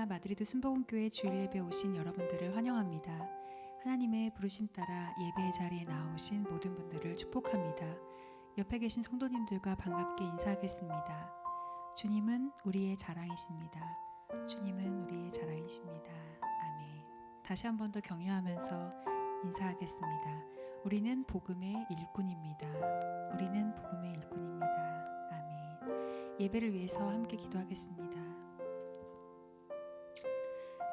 마드리드 순복음교회 주일 예배 오신 여러분들을 환영합니다. 하나님의 부르심 따라 예배의 자리에 나오신 모든 분들을 축복합니다. 옆에 계신 성도님들과 반갑게 인사하겠습니다. 주님은 우리의 자랑이십니다. 주님은 우리의 자랑이십니다. 아멘. 다시 한 번 더 격려하면서 인사하겠습니다. 우리는 복음의 일꾼입니다. 우리는 복음의 일꾼입니다. 아멘. 예배를 위해서 함께 기도하겠습니다.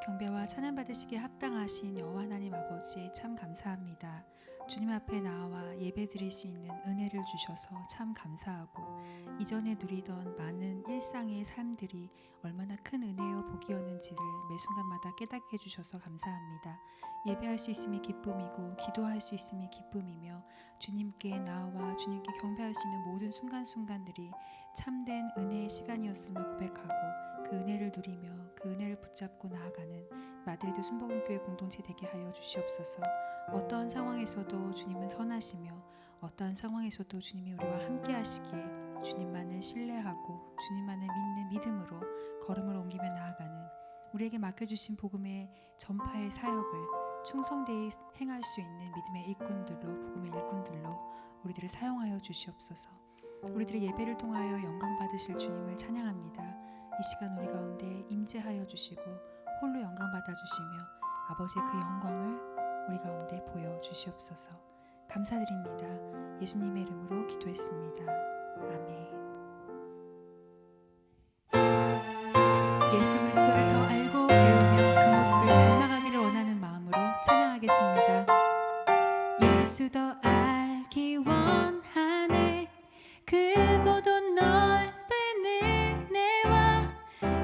경배와 찬양 받으시기에 합당하신 여호와 하나님 아버지 참 감사합니다. 주님 앞에 나와 예배 드릴 수 있는 은혜를 주셔서 참 감사하고 이전에 누리던 많은 일상의 삶들이 얼마나 큰 은혜요 복이었는지를 매 순간마다 깨닫게 해주셔서 감사합니다. 예배할 수 있음이 기쁨이고 기도할 수 있음이 기쁨이며 주님께 나와 주님께 경배할 수 있는 모든 순간순간들이 참된 은혜의 시간이었음을 고백하고 그 은혜를 누리며 그 은혜를 붙잡고 나아가는 마드리드 순복음교회 공동체 되게 하여 주시옵소서. 어떠한 상황에서도 주님은 선하시며 어떠한 상황에서도 주님이 우리와 함께 하시기에 주님만을 신뢰하고 주님만을 믿는 믿음으로 걸음을 옮기며 나아가는 우리에게 맡겨주신 복음의 전파의 사역을 충성되이 행할 수 있는 믿음의 일꾼들로 복음의 일꾼들로 우리들을 사용하여 주시옵소서. 우리들의 예배를 통하여 영광 받으실 주님을 찬양합니다. 이 시간 우리 가운데 임재하여 주시고 홀로 영광 받아 주시며 아버지의 그 영광을 우리 가운데 보여 주시옵소서. 감사드립니다. 예수님의 이름으로 기도했습니다. 아멘. 예수 그리스도를 더 알고 배우며 그 모습을 닮아가기를 원하는 마음으로 찬양하겠습니다. 예수 더 알기 원하네. 크고도 넓은 은혜와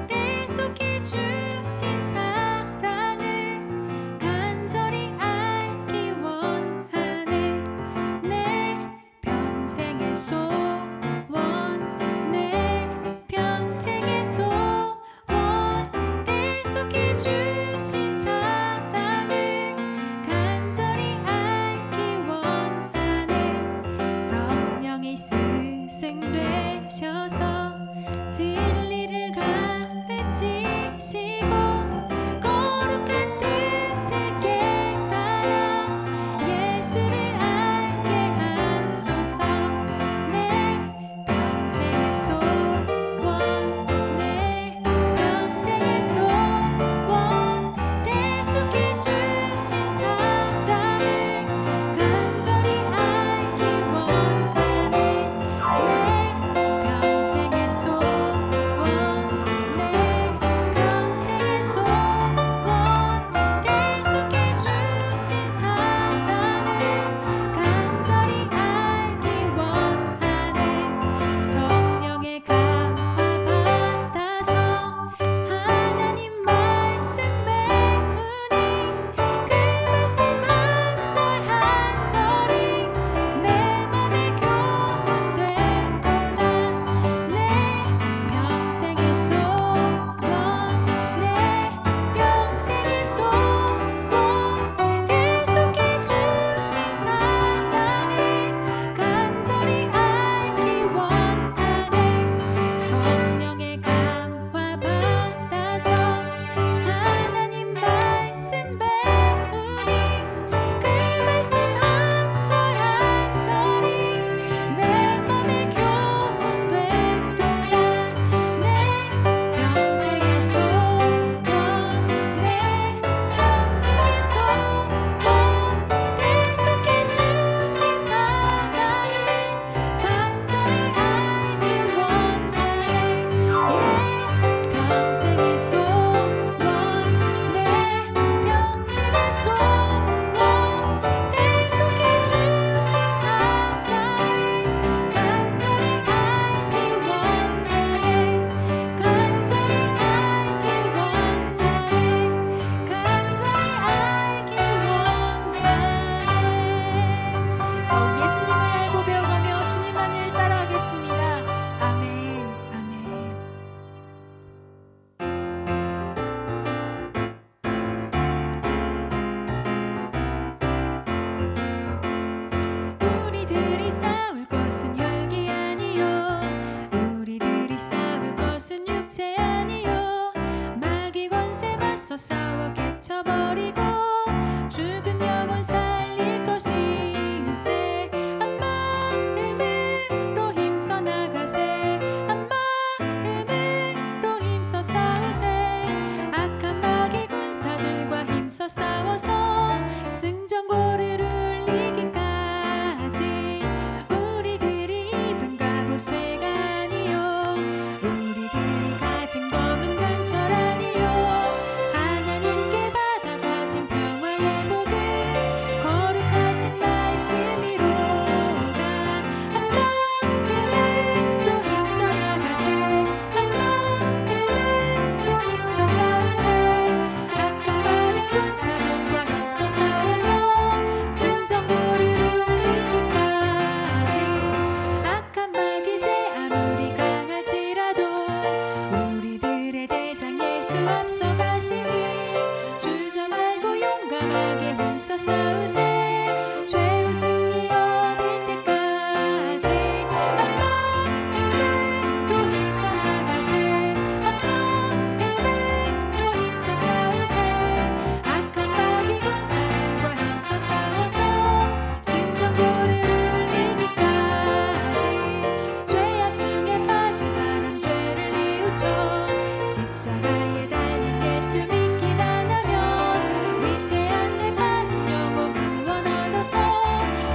내 속에 주신 사랑을 간절히 알기 원하네. 내 평생의 소원 내 평생의 소원 내 속에 주신 사랑을 간절히 알기 원하네.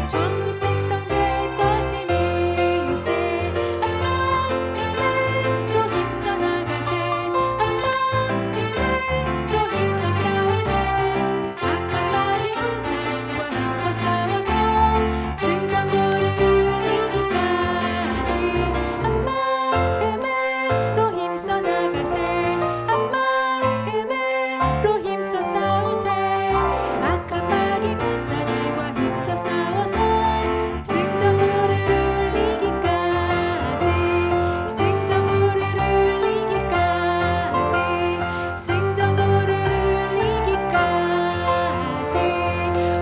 전국 백성 될 것이니 이세 한 마음으로 힘써 나가세 한 마음으로 힘써 싸우세 악한 마귀 군사들과 힘써 싸워서 승전고를 이기기까지 한 마음으로 힘써 나가세 한 마음으로 힘써 싸우세 악한 마귀 군사들과 힘써 싸워서 승전고를 이기기까지 승전고를 이기기까지 승전고를 이기기까지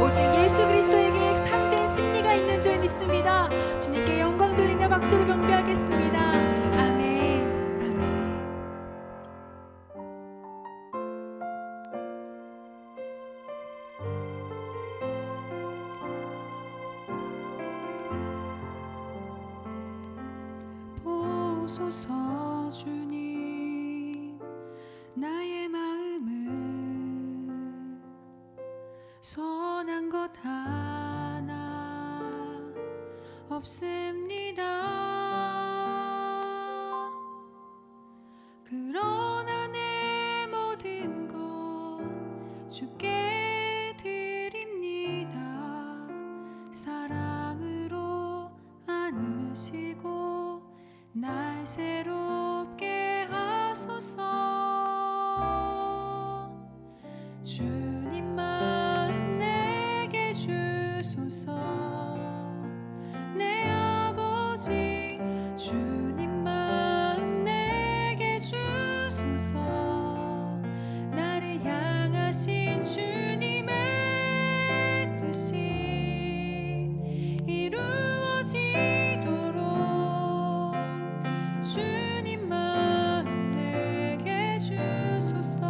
오직 예수 그리스도에게 참된 승리가 있는 줄 믿습니다. 주님께 영광 돌리며 박수로 경배하겠습니다. 아멘. 아멘. 보소서 주님 나의 마음을 선한 것 하나 없습니다. 그러나 내 모든 것 주께 드립니다. 사랑으로 안으시고 날 새롭게 하소서. 주님 마음 내게 주소서. 내 아버지 주님 마음 내게 주소서. 나를 향하신 주님의 뜻이 이루어지도록 주님 마음 내게 주소서.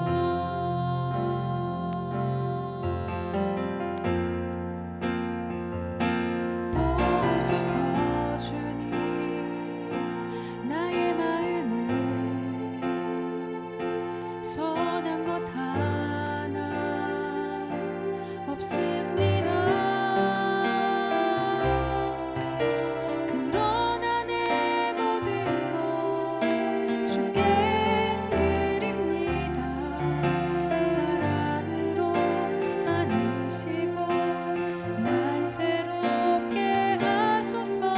보소서 주님 나의 마음을 선한 것 하나 없습니다. 그러나 내 모든 것 주께 드립니다. 사랑으로 안으시고 날 새롭게 하소서.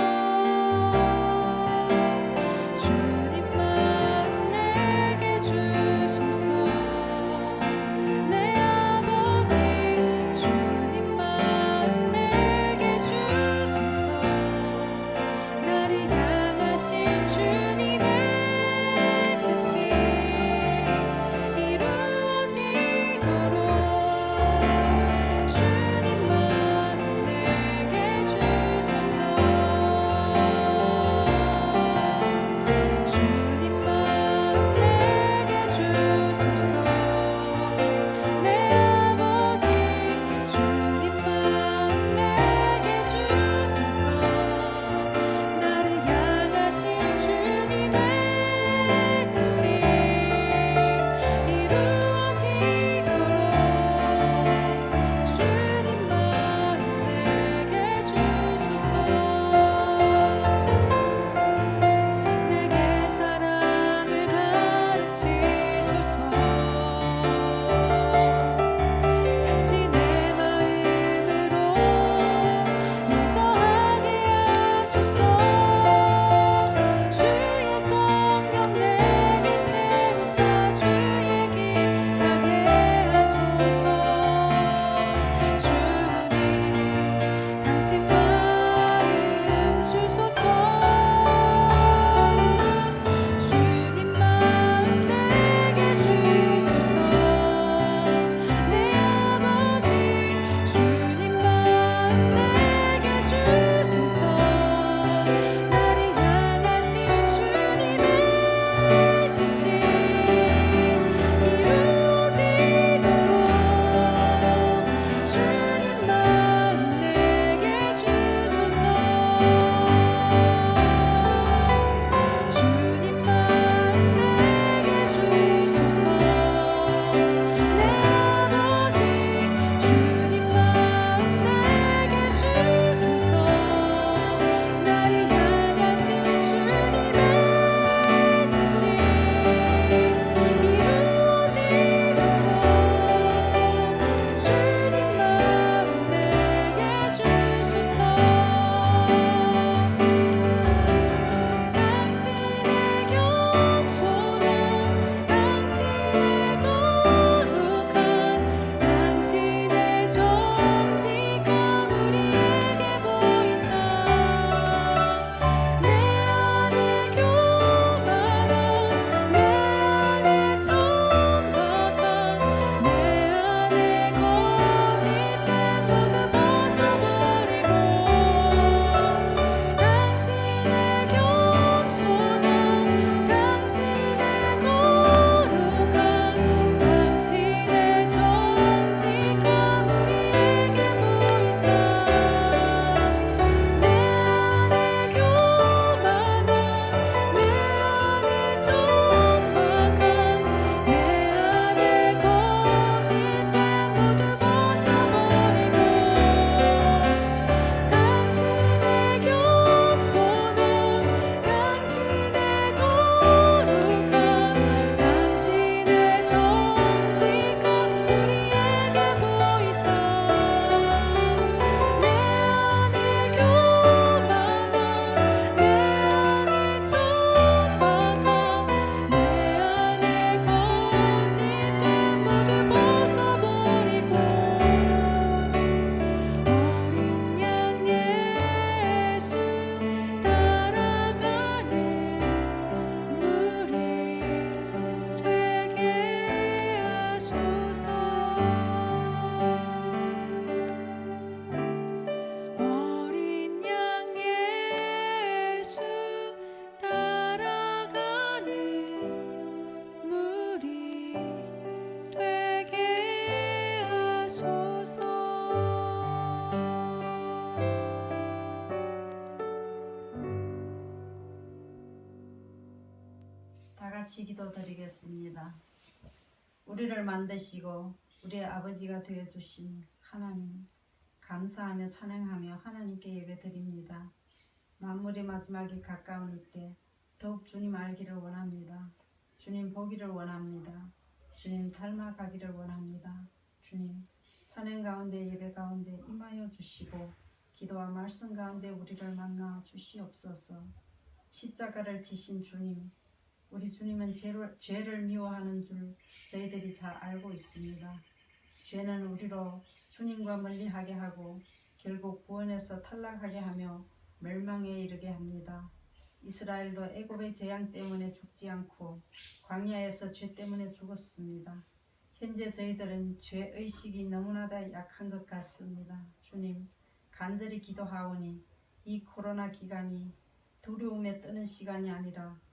같이 기도드리겠습니다. 우리를 만드시고 우리의 아버지가 되어주신 하나님, 감사하며 찬양하며 하나님께 예배드립니다. 만물의 마지막이 가까운 이때 더욱 주님 알기를 원합니다. 주님 보기를 원합니다. 주님 닮아가기를 원합니다. 주님 찬양 가운데 예배 가운데 임하여 주시고 기도와 말씀 가운데 우리를 만나 주시옵소서. 십자가를 지신 주님, 우리 주님은 죄를 미워하는 줄 저희들이 잘 알고 있습니다. 죄는 우리로 주님과 멀리하게 하고 결국 구원에서 탈락하게 하며 멸망에 이르게 합니다. 이스라엘도 애굽의 재앙 때문에 죽지 않고 광야에서 죄 때문에 죽었습니다. 현재 저희들은 죄의식이 너무나도 약한 것 같습니다. 주님, 간절히 기도하오니 이 코로나 기간이 두려움에 떠는 시간이 아니라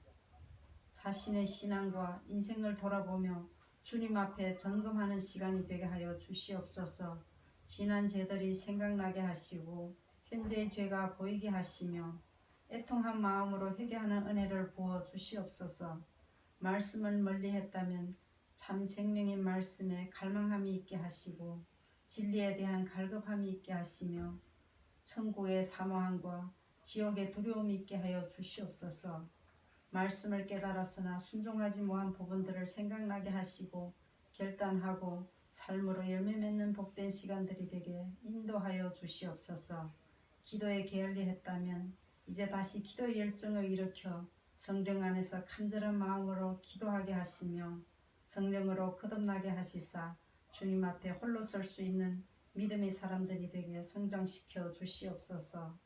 자신의 신앙과 인생을 돌아보며 주님 앞에 점검하는 시간이 되게 하여 주시옵소서. 지난 죄들이 생각나게 하시고 현재의 죄가 보이게 하시며 애통한 마음으로 회개하는 은혜를 부어 주시옵소서. 말씀을 멀리했다면 참 생명의 말씀에 갈망함이 있게 하시고 진리에 대한 갈급함이 있게 하시며 천국의 사모함과 지옥의 두려움이 있게 하여 주시옵소서. 말씀을 깨달았으나 순종하지 못한 부분들을 생각나게 하시고 결단하고 삶으로 열매 맺는 복된 시간들이 되게 인도하여 주시옵소서. 기도에 게을리했다면 이제 다시 기도의 열정을 일으켜 성령 안에서 간절한 마음으로 기도하게 하시며 성령으로 거듭나게 하시사 주님 앞에 홀로 설 수 있는 믿음의 사람들이 되게 성장시켜 주시옵소서.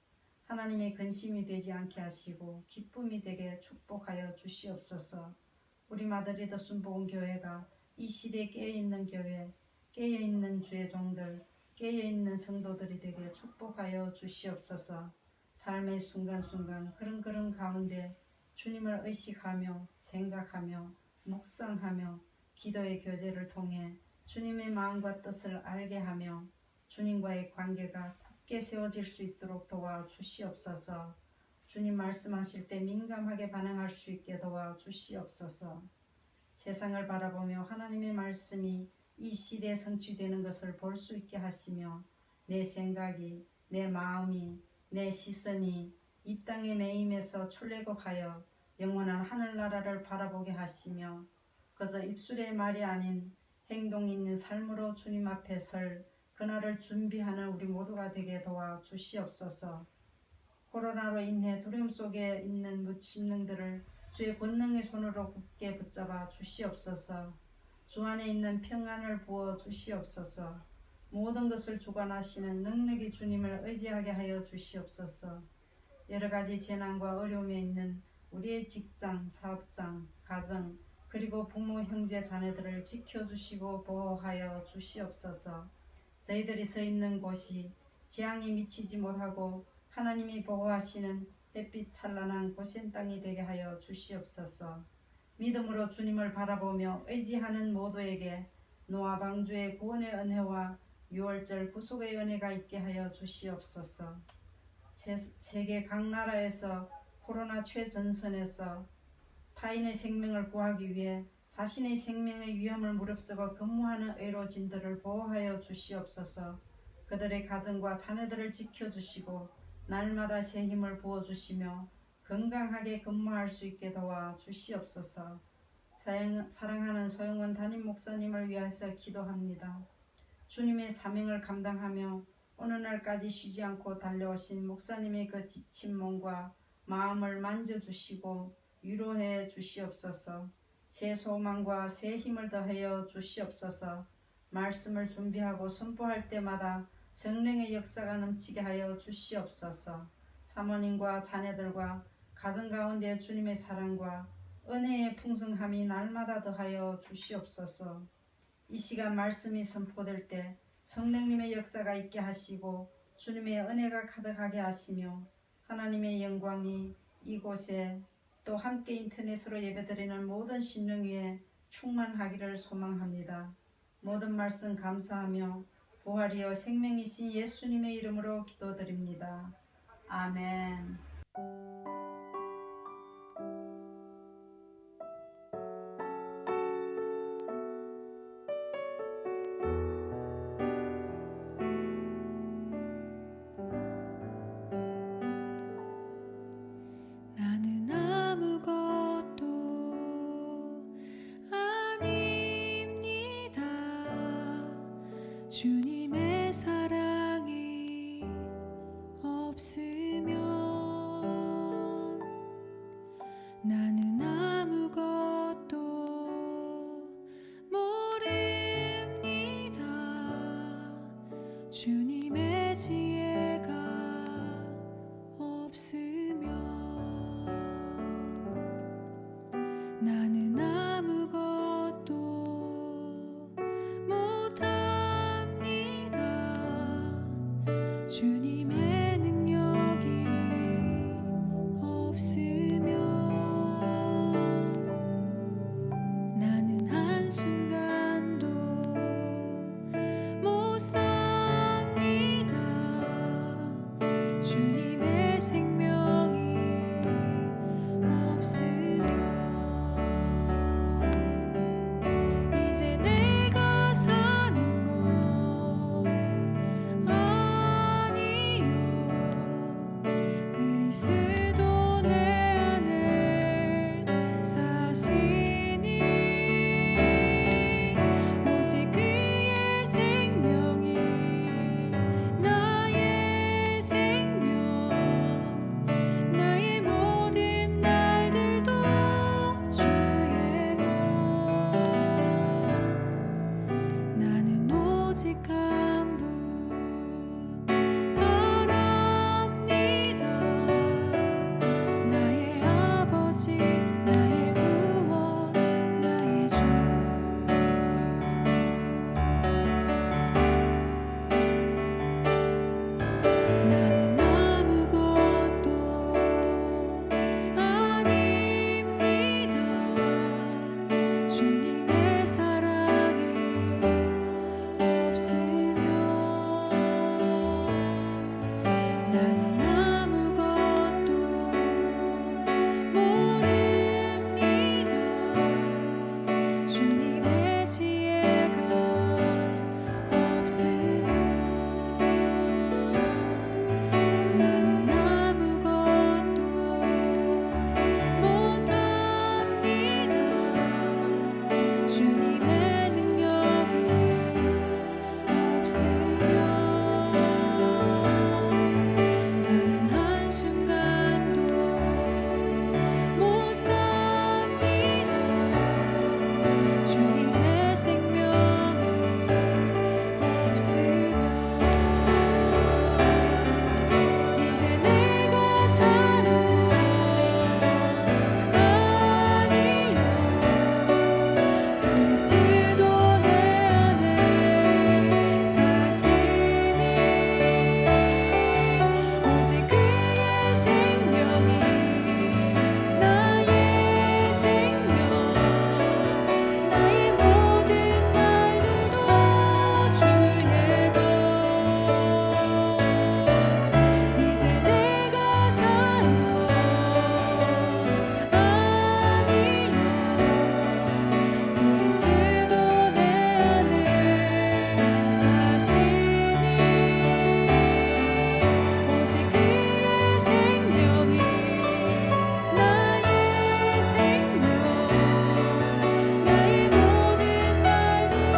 하나님의 근심이 되지 않게 하시고 기쁨이 되게 축복하여 주시옵소서. 우리 마드리드 순복음 교회가 이 시대에 깨어있는 교회, 깨어있는 주의 종들, 깨어있는 성도들이 되게 축복하여 주시옵소서. 삶의 순간순간 그런 가운데 주님을 의식하며 생각하며 묵상하며 기도의 교제를 통해 주님의 마음과 뜻을 알게 하며 주님과의 관계가 굳게 세워질 수 있도록 도와주시옵소서. 주님 말씀하실 때 민감하게 반응할 수 있게 도와주시옵소서. 세상을 바라보며 하나님의 말씀이 이 시대에 성취되는 것을 볼 수 있게 하시며 내 생각이, 내 마음이, 내 시선이 이 땅의 매임에서 출애굽하여 영원한 하늘나라를 바라보게 하시며 그저 입술의 말이 아닌 행동 있는 삶으로 주님 앞에 설 그날을 준비하는 우리 모두가 되게 도와주시옵소서. 코로나로 인해 두려움 속에 있는 무신령들을 주의 권능의 손으로 굳게 붙잡아 주시옵소서. 주 안에 있는 평안을 부어 주시옵소서. 모든 것을 주관하시는 능력이 주님을 의지하게 하여 주시옵소서. 여러 가지 재난과 어려움에 있는 우리의 직장, 사업장, 가정, 그리고 부모, 형제, 자녀들을 지켜주시고 보호하여 주시옵소서. 저희들이 서 있는 곳이 재앙이 미치지 못하고 하나님이 보호하시는 햇빛 찬란한 고센 땅이 되게 하여 주시옵소서. 믿음으로 주님을 바라보며 의지하는 모두에게 노아 방주의 구원의 은혜와 유월절 구속의 은혜가 있게 하여 주시옵소서. 세계 각 나라에서 코로나 최전선에서 타인의 생명을 구하기 위해 자신의 생명의 위험을 무릅쓰고 근무하는 의료진들을 보호하여 주시옵소서. 그들의 가정과 자녀들을 지켜주시고 날마다 새 힘을 부어주시며 건강하게 근무할 수 있게 도와주시옵소서. 사랑하는 소영원 담임 목사님을 위해서 기도합니다. 주님의 사명을 감당하며 어느 날까지 쉬지 않고 달려오신 목사님의 그 지친 몸과 마음을 만져주시고 위로해 주시옵소서. 새 소망과 새 힘을 더하여 주시옵소서. 말씀을 준비하고 선포할 때마다 성령의 역사가 넘치게 하여 주시옵소서. 사모님과 자녀들과 가정 가운데 주님의 사랑과 은혜의 풍성함이 날마다 더하여 주시옵소서. 이 시간 말씀이 선포될 때 성령님의 역사가 있게 하시고 주님의 은혜가 가득하게 하시며 하나님의 영광이 이곳에 또 함께 인터넷으로 예배드리는 모든 심령 위에 충만하기를 소망합니다. 모든 말씀 감사하며 부활이여 생명이신 예수님의 이름으로 기도드립니다. 아멘. 나는 아무것도 못합니다. 주님의 능력이 없으면 나는 한순간도 못 삽니다. 주님의 생명이 없으면 이제 내가 사는 것 아니요 그리스도 내 안에 사시니 오직 그의 생명이 나의 생명 나의 모든 날들도 주의 것 나는 오직 한 분 바랍니다. 나의 아버지 나의 구원 나의 주 나는 아무것도 아닙니다. 주님의 사랑이 없으면 나는 아무것도 모릅니다. 주님의 지혜가 없으면 나는 아무것도 못합니다. 주님의 능력이 없으면 나는 한순간도 못 삽니다. 주님의 생명이 없으면 이제 내가 사는 것 아니요 그리스도 내 안에 사시니 오직 그의 생명이 나의 생명 나의 모든 날들도 주의 것 이제 내가 사는 것 아니요 그리스도 내 안에 사시니 오직 그의 생명이 나의 생명 나의 모든 날들도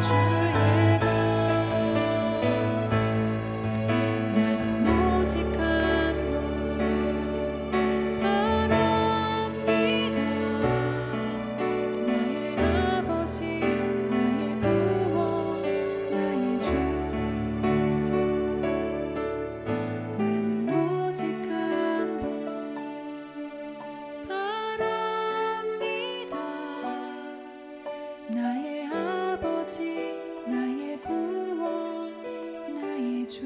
주의 것 나는 오직 한 분 바랍니다. 나의 아버지 나의 구원 나의 주 나는 오직 한 분 바랍니다. 나의 아버지 나의 구원 나의 주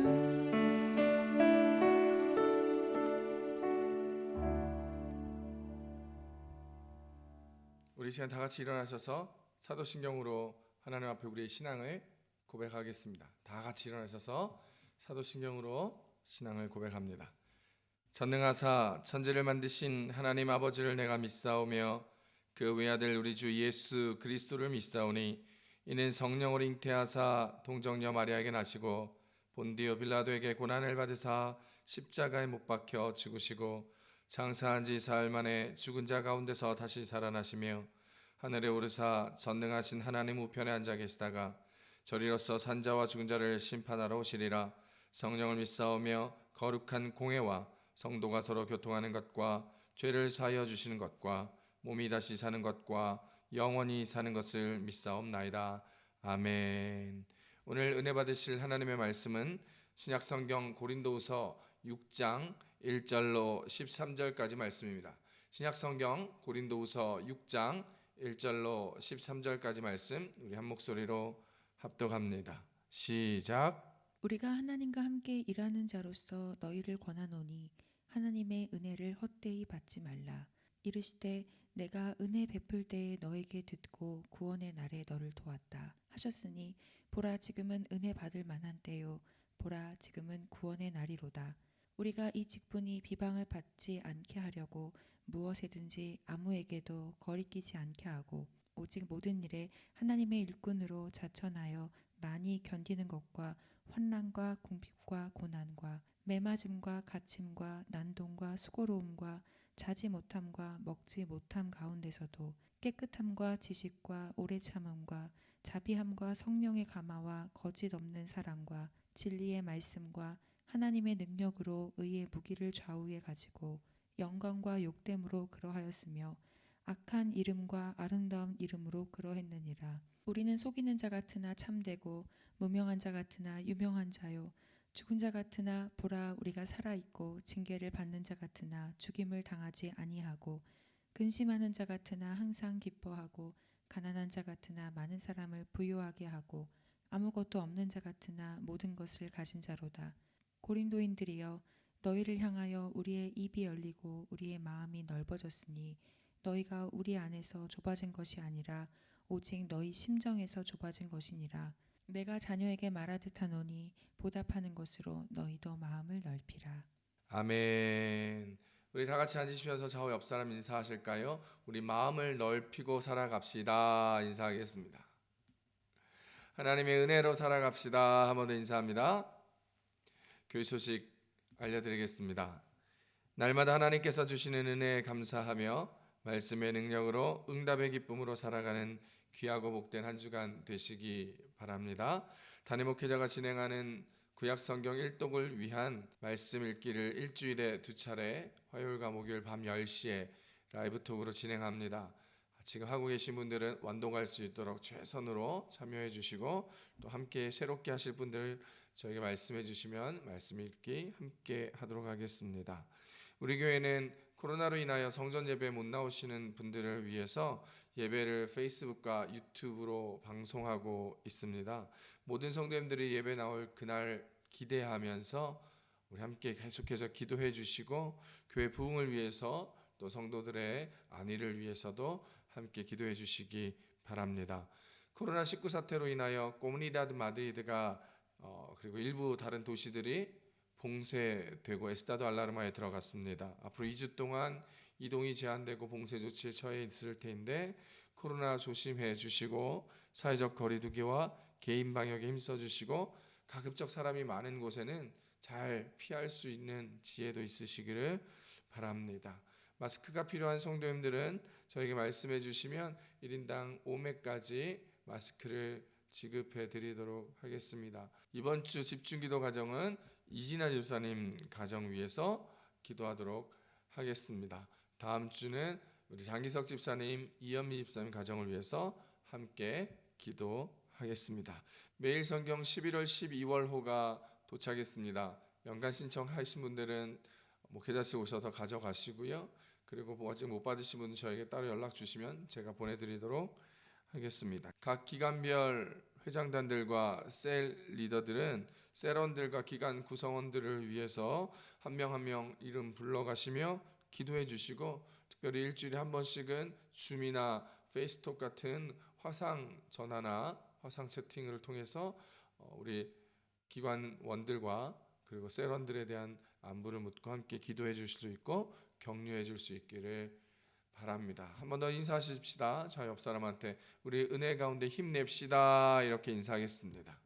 우리 시간 다 같이 일어나셔서 사도신경으로 하나님 앞에 우리의 신앙을 고백하겠습니다. 다 같이 일어나셔서 사도신경으로 신앙을 고백합니다. 전능하사 천지를 만드신 하나님 아버지를 내가 믿사오며 그 외아들 우리 주 예수 그리스도를 믿사오니 이는 성령을 잉태하사 동정녀 마리아에게 나시고 본디오 빌라도에게 고난을 받으사 십자가에 못 박혀 죽으시고 장사한 지 사흘 만에 죽은 자 가운데서 다시 살아나시며 하늘에 오르사 전능하신 하나님 우편에 앉아 계시다가 저리로서 산자와 죽은 자를 심판하러 오시리라. 성령을 믿사오며 거룩한 공회와 성도가 서로 교통하는 것과 죄를 사하여 주시는 것과 몸이 다시 사는 것과 영원히 사는 것을 믿사옵나이다. 아멘. 오늘 은혜 받으실 하나님의 말씀은 신약성경 고린도후서 6장 1절로 13절까지 말씀입니다. 신약성경 고린도후서 6장 1절로 13절까지 말씀 우리 한 목소리로 합독합니다. 시작. 우리가 하나님과 함께 일하는 자로서 너희를 권하노니 하나님의 은혜를 헛되이 받지 말라. 이르시되 내가 은혜 베풀 때에 너에게 듣고 구원의 날에 너를 도왔다 하셨으니 보라 지금은 은혜 받을 만한 때요 보라 지금은 구원의 날이로다. 우리가 이 직분이 비방을 받지 않게 하려고 무엇에든지 아무에게도 거리끼지 않게 하고 오직 모든 일에 하나님의 일꾼으로 자천하여 많이 견디는 것과 환난과 궁핍과 고난과 매맞음과 갇힘과 난동과 수고로움과 자지 못함과 먹지 못함 가운데서도 깨끗함과 지식과 오래 참음과 자비함과 성령의 감화와 거짓 없는 사랑과 진리의 말씀과 하나님의 능력으로 의의 무기를 좌우에 가지고 영광과 욕됨으로 그러하였으며 악한 이름과 아름다운 이름으로 그러했느니라. 우리는 속이는 자 같으나 참되고 무명한 자 같으나 유명한 자요 죽은 자 같으나 보라 우리가 살아있고 징계를 받는 자 같으나 죽임을 당하지 아니하고 근심하는 자 같으나 항상 기뻐하고 가난한 자 같으나 많은 사람을 부유하게 하고 아무것도 없는 자 같으나 모든 것을 가진 자로다. 고린도인들이여 너희를 향하여 우리의 입이 열리고 우리의 마음이 넓어졌으니 너희가 우리 안에서 좁아진 것이 아니라 오직 너희 심정에서 좁아진 것이니라. 내가 자녀에게 말하듯 하노니 보답하는 것으로 너희도 마음을 넓히라. 아멘. 우리 다 같이 앉으시면서 좌우 옆 사람 인사하실까요? 우리 마음을 넓히고 살아갑시다. 인사하겠습니다. 하나님의 은혜로 살아갑시다. 한 번 더 인사합니다. 교회 소식 알려드리겠습니다. 날마다 하나님께서 주시는 은혜에 감사하며 말씀의 능력으로 응답의 기쁨으로 살아가는 귀하고 복된 한 주간 되시기 바랍니다. 담임 목회자가 진행하는 구약성경 1독을 위한 말씀 읽기를 일주일에 2차례 화요일과 목요일 밤 10시에 라이브톡으로 진행합니다. 지금 하고 계신 분들은 완독할 수 있도록 최선으로 참여해 주시고 또 함께 새롭게 하실 분들 저에게 말씀해 주시면 말씀 읽기 함께 하도록 하겠습니다. 우리 교회는 코로나로 인하여 성전 예배 못 나오시는 분들을 위해서 예배를 페이스북과 유튜브로 방송하고 있습니다. 모든 성도님들이 예배 나올 그날 기대하면서 우리 함께 계속해서 기도해 주시고 교회 부흥을 위해서 또 성도들의 안위를 위해서도 함께 기도해 주시기 바랍니다. 코로나19 사태로 인하여 코무니다드 마드리드가 그리고 일부 다른 도시들이 봉쇄되고 에스타도 알라르마에 들어갔습니다. 앞으로 2주 동안 이동이 제한되고 봉쇄 조치에 처해 있을 텐데 코로나 조심해 주시고 사회적 거리두기와 개인 방역에 힘써 주시고 가급적 사람이 많은 곳에는 잘 피할 수 있는 지혜도 있으시기를 바랍니다. 마스크가 필요한 성도님들은 저에게 말씀해 주시면 1인당 5매까지 마스크를 지급해 드리도록 하겠습니다. 이번 주 집중기도 가정은 이진아 집사님 가정 위해서 기도하도록 하겠습니다. 다음 주는 우리 장기석 집사님, 이현미 집사님 가정을 위해서 함께 기도하겠습니다. 매일 성경 11월 12월호가 도착했습니다. 연간 신청하신 분들은 목회자실 오셔서 가져가시고요. 그리고 아직 못 받으신 분은 저에게 따로 연락 주시면 제가 보내드리도록 하겠습니다. 각 기관별 회장단들과 셀 리더들은 셀원들과 기관 구성원들을 위해서 한 명 한 명 이름 불러가시며 기도해 주시고 특별히 일주일에 한 번씩은 줌이나 페이스톡 같은 화상 전화나 화상 채팅을 통해서 우리 기관원들과 그리고 셀원들에 대한 안부를 묻고 함께 기도해 주실 수 있고 격려해 줄 수 있기를 바랍니다. 한 번 더 인사하십시다. 저 옆 사람한테 우리 은혜 가운데 힘냅시다. 이렇게 인사하겠습니다.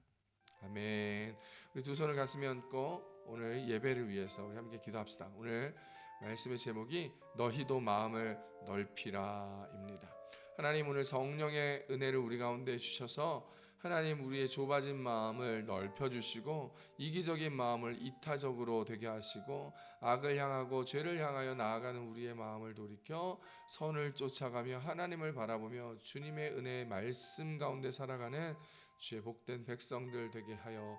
아멘. 우리 두 손을 가슴에 얹고 오늘 예배를 위해서 우리 함께 기도합시다. 오늘 말씀의 제목이 너희도 마음을 넓히라입니다. 하나님 오늘 성령의 은혜를 우리 가운데 주셔서 하나님 우리의 좁아진 마음을 넓혀주시고 이기적인 마음을 이타적으로 되게 하시고 악을 향하고 죄를 향하여 나아가는 우리의 마음을 돌이켜 선을 쫓아가며 하나님을 바라보며 주님의 은혜의 말씀 가운데 살아가는 주의 복된 백성들 되게 하여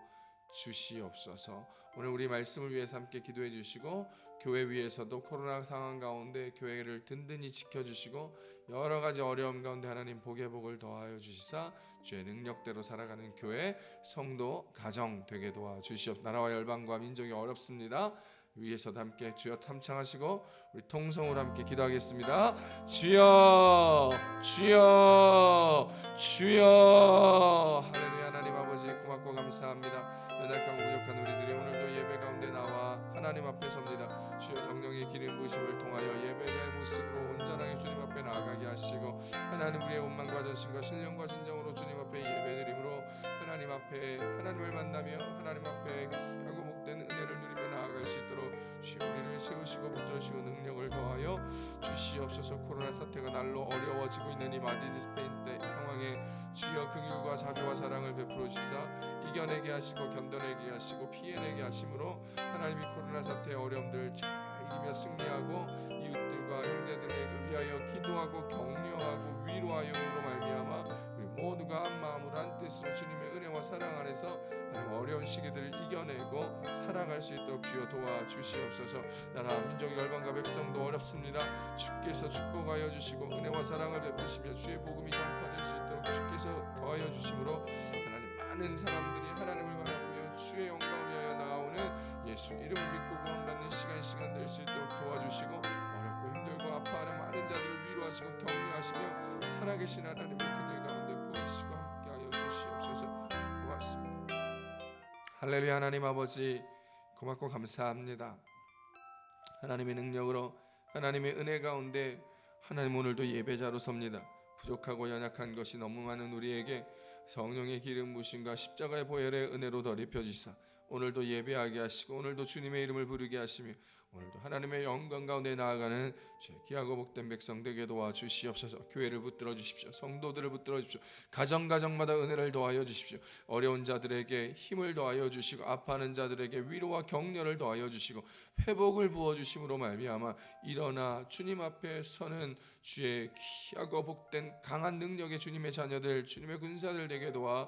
주시옵소서. 오늘 우리 말씀을 위해서 함께 기도해 주시고 교회 위에서도 코로나 상황 가운데 교회를 든든히 지켜주시고 여러 가지 어려움 가운데 하나님 복의 복을 더하여 주시사 주의 능력대로 살아가는 교회 성도 가정 되게 도와주시옵소서. 나라와 열방과 민족이 어렵습니다. 위에서도 함께 주여 탐창하시고 우리 통성으로 함께 기도하겠습니다. 주여 주여 주여. 할렐루야. 하나님 아버지 고맙고 감사합니다. 연약하고 부족한 우리들이 오늘도 예배 가운데 나와 하나님 앞에 섭니다. 주여 성령의 기름 부으심을 통하여 예배자의 모습으로 온전하게 주님 앞에 나아가게 하시고 하나님 우리의 원망과 전신과 신령과 진정으로 주님 앞에 예배드림으로 하나님 앞에 하나님을 만나며 하나님 앞에 하고 목된 은혜를 누리며 나아갈 수 있도록 주여 우리를 세우시고 붙들으시고 능력을 더하여 주시옵소서. 코로나 사태가 날로 어려워지고 있는 이 마드리드 스페인 때 상황에 주여 긍휼과 자비와 사랑을 베풀어 주시사 이겨내게 하시고 견뎌내게 하시고 피해내게 하심으로 하나님이 코로나 사태의 어려움들 잘 이기며 승리하고 이웃들과 형제들을 위하여 기도하고 격려하고 위로하여으로 말미암아 우리 모두가 한 마음으로 한 뜻으로 주님의 은혜와 사랑 안에서 하나님 어려운 시기들을 이겨내고 살아갈 수 있도록 주여 도와주시옵소서. 나라 민족 열방과 백성도 어렵습니다. 주께서 축복하여 주시고 은혜와 사랑을 베푸시며 주의 복음이 전파될 수 있도록 주께서 더하여 주심으로 하나님 많은 사람들이 하나님을 바라보며 주의 영광을 위하여 나아오는 예수 이름을 믿고 구원받는 시간 될 수 있도록 도와주시고 어렵고 힘들고 아파하는 많은 자들을 위로하시고 격려하시며 살아계신 하나님을 그들 가운데 보이시고 함께하여 주시옵소서. 고맙습니다. 할렐루야. 하나님 아버지 고맙고 감사합니다. 하나님의 능력으로 하나님의 은혜 가운데 하나님 오늘도 예배자로 섭니다. 부족하고 연약한 것이 너무 많은 우리에게 성령의 기름 부으심과 십자가의 보혈의 은혜로 덧입혀 주시사 오늘도 예배하게 하시고 오늘도 주님의 이름을 부르게 하시며 오늘도 하나님의 영광 가운데 나아가는 죄 귀하고 복된 백성 되게 도와주시옵소서. 교회를 붙들어 주십시오. 성도들을 붙들어 주십시오. 가정마다 은혜를 더하여 주십시오. 어려운 자들에게 힘을 더하여 주시고 아파하는 자들에게 위로와 격려를 더하여 주시고 회복을 부어 주심으로 말미암아 일어나 주님 앞에 서는 주의 귀하고 복된 강한 능력의 주님의 자녀들 주님의 군사들 되게 도와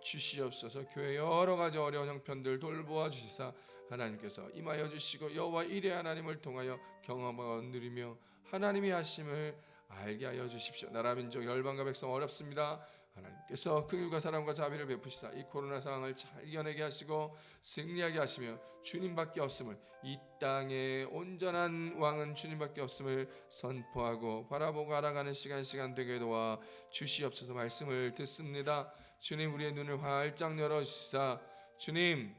주시옵소서. 교회 여러 가지 어려운 형편들 돌보아 주시사 하나님께서 임하여 주시고 여호와 일의 하나님을 통하여 경험하고 누리며 하나님이 하심을 알게 하여 주십시오. 나라 민족 열방과 백성 어렵습니다. 하나님께서 긍휼과 사랑과 자비를 베푸시사 이 코로나 상황을 잘 이겨내게 하시고 승리하게 하시며 주님밖에 없음을 이 땅에 온전한 왕은 주님밖에 없음을 선포하고 바라보고 알아가는 시간 되게 도와 주시옵소서. 말씀을 듣습니다. 주님 우리의 눈을 활짝 열어주시사 주님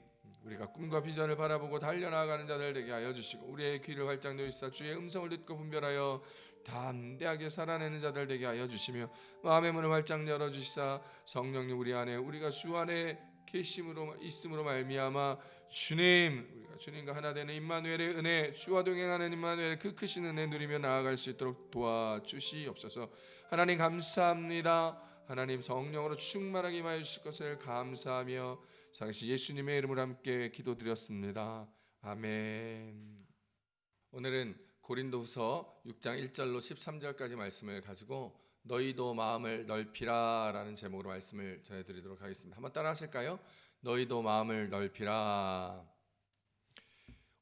우리가 꿈과 비전을 바라보고 달려나가는 자들 되게 하여 주시고 우리의 귀를 활짝 열으시사 주의 음성을 듣고 분별하여 담대하게 살아내는 자들 되게 하여 주시며 마음의 문을 활짝 열어주시사 성령님 우리 안에 우리가 주 안에 계심으로 있음으로 말미암아 주님 우리가 주님과 하나 되는 임마누엘의 은혜 주와 동행하는 임마누엘의 그 크신 은혜 누리며 나아갈 수 있도록 도와주시옵소서. 하나님 감사합니다. 하나님 성령으로 충만하게 임하여 주실 것을 감사하며 살아계신 예수님의 이름으로 함께 기도드렸습니다. 아멘. 오늘은 고린도후서 6장 1절로 13절까지 말씀을 가지고 너희도 마음을 넓히라 라는 제목으로 말씀을 전해드리도록 하겠습니다. 한번 따라 하실까요? 너희도 마음을 넓히라.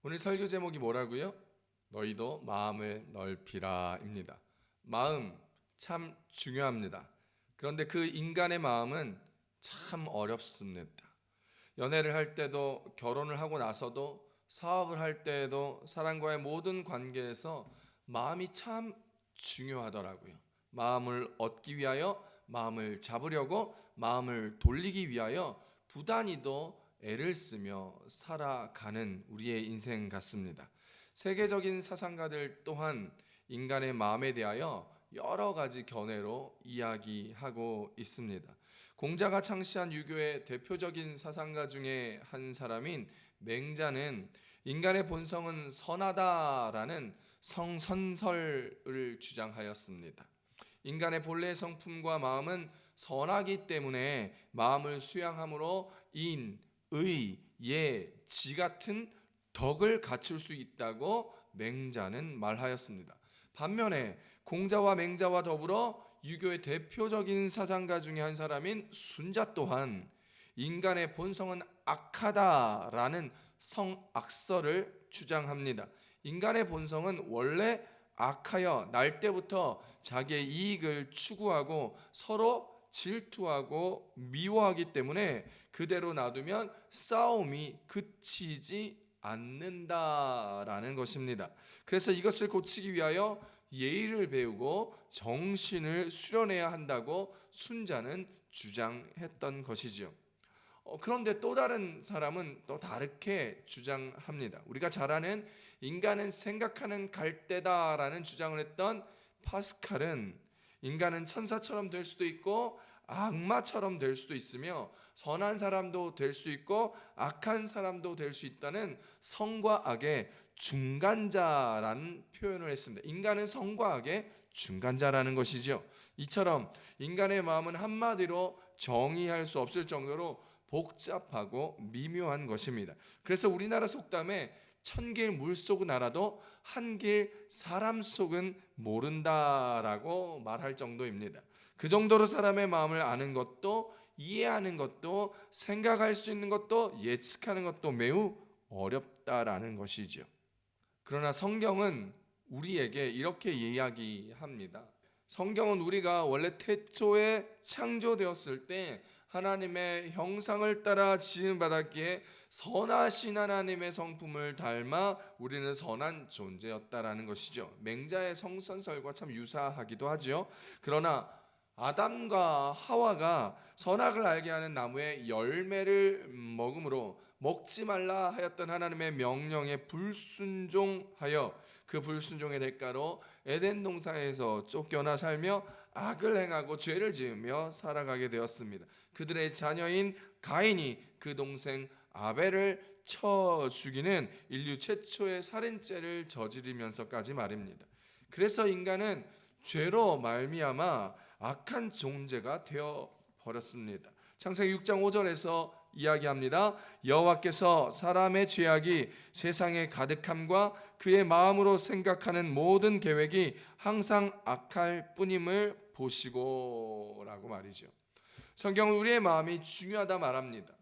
오늘 설교 제목이 뭐라고요? 너희도 마음을 넓히라 입니다. 마음 참 중요합니다. 그런데 그 인간의 마음은 참 어렵습니다. 연애를 할 때도 결혼을 하고 나서도 사업을 할 때에도 사람과의 모든 관계에서 마음이 참 중요하더라고요. 마음을 얻기 위하여 마음을 잡으려고 마음을 돌리기 위하여 부단히도 애를 쓰며 살아가는 우리의 인생 같습니다. 세계적인 사상가들 또한 인간의 마음에 대하여 여러 가지 견해로 이야기하고 있습니다. 공자가 창시한 유교의 대표적인 사상가 중에 한 사람인 맹자는 인간의 본성은 선하다라는 성선설을 주장하였습니다. 인간의 본래 성품과 마음은 선하기 때문에 마음을 수양함으로 인, 의, 예, 지 같은 덕을 갖출 수 있다고 맹자는 말하였습니다. 반면에 공자와 맹자와 더불어 유교의 대표적인 사상가 중에 한 사람인 순자 또한 인간의 본성은 악하다라는 성악설을 주장합니다. 인간의 본성은 원래 악하여 날 때부터 자기의 이익을 추구하고 서로 질투하고 미워하기 때문에 그대로 놔두면 싸움이 그치지 않는다라는 것입니다. 그래서 이것을 고치기 위하여 예의를 배우고 정신을 수련해야 한다고 순자는 주장했던 것이죠. 그런데 또 다른 사람은 또 다르게 주장합니다. 우리가 잘 아는 인간은 생각하는 갈대다라는 주장을 했던 파스칼은 인간은 천사처럼 될 수도 있고 악마처럼 될 수도 있으며 선한 사람도 될 수 있고 악한 사람도 될 수 있다는 성과 악의 중간자라는 표현을 했습니다. 인간은 성과 악의 중간자라는 것이죠. 이처럼 인간의 마음은 한마디로 정의할 수 없을 정도로 복잡하고 미묘한 것입니다. 그래서 우리나라 속담에 천길 물속은 알아도 한길 사람 속은 모른다라고 말할 정도입니다. 그 정도로 사람의 마음을 아는 것도 이해하는 것도 생각할 수 있는 것도 예측하는 것도 매우 어렵다라는 것이죠. 그러나 성경은 우리에게 이렇게 이야기합니다. 성경은 우리가 원래 태초에 창조되었을 때 하나님의 형상을 따라 지음받았기에 선하신 하나님의 성품을 닮아 우리는 선한 존재였다라는 것이죠. 맹자의 성선설과 참 유사하기도 하죠. 그러나 아담과 하와가 선악을 알게 하는 나무의 열매를 먹음으로 먹지 말라 하였던 하나님의 명령에 불순종하여 그 불순종의 대가로 에덴 동산에서 쫓겨나 살며 악을 행하고 죄를 지으며 살아가게 되었습니다. 그들의 자녀인 가인이 그 동생 아벨을 쳐 죽이는 인류 최초의 살인죄를 저지르면서까지 말입니다. 그래서 인간은 죄로 말미암아 악한 존재가 되어 버렸습니다. 창세기 6장 5절에서 이야기합니다. 여호와께서 사람의 죄악이 세상에 가득함과 그의 마음으로 생각하는 모든 계획이 항상 악할 뿐임을 보시고 라고 말이죠. 성경은 우리의 마음이 중요하다 말합니다.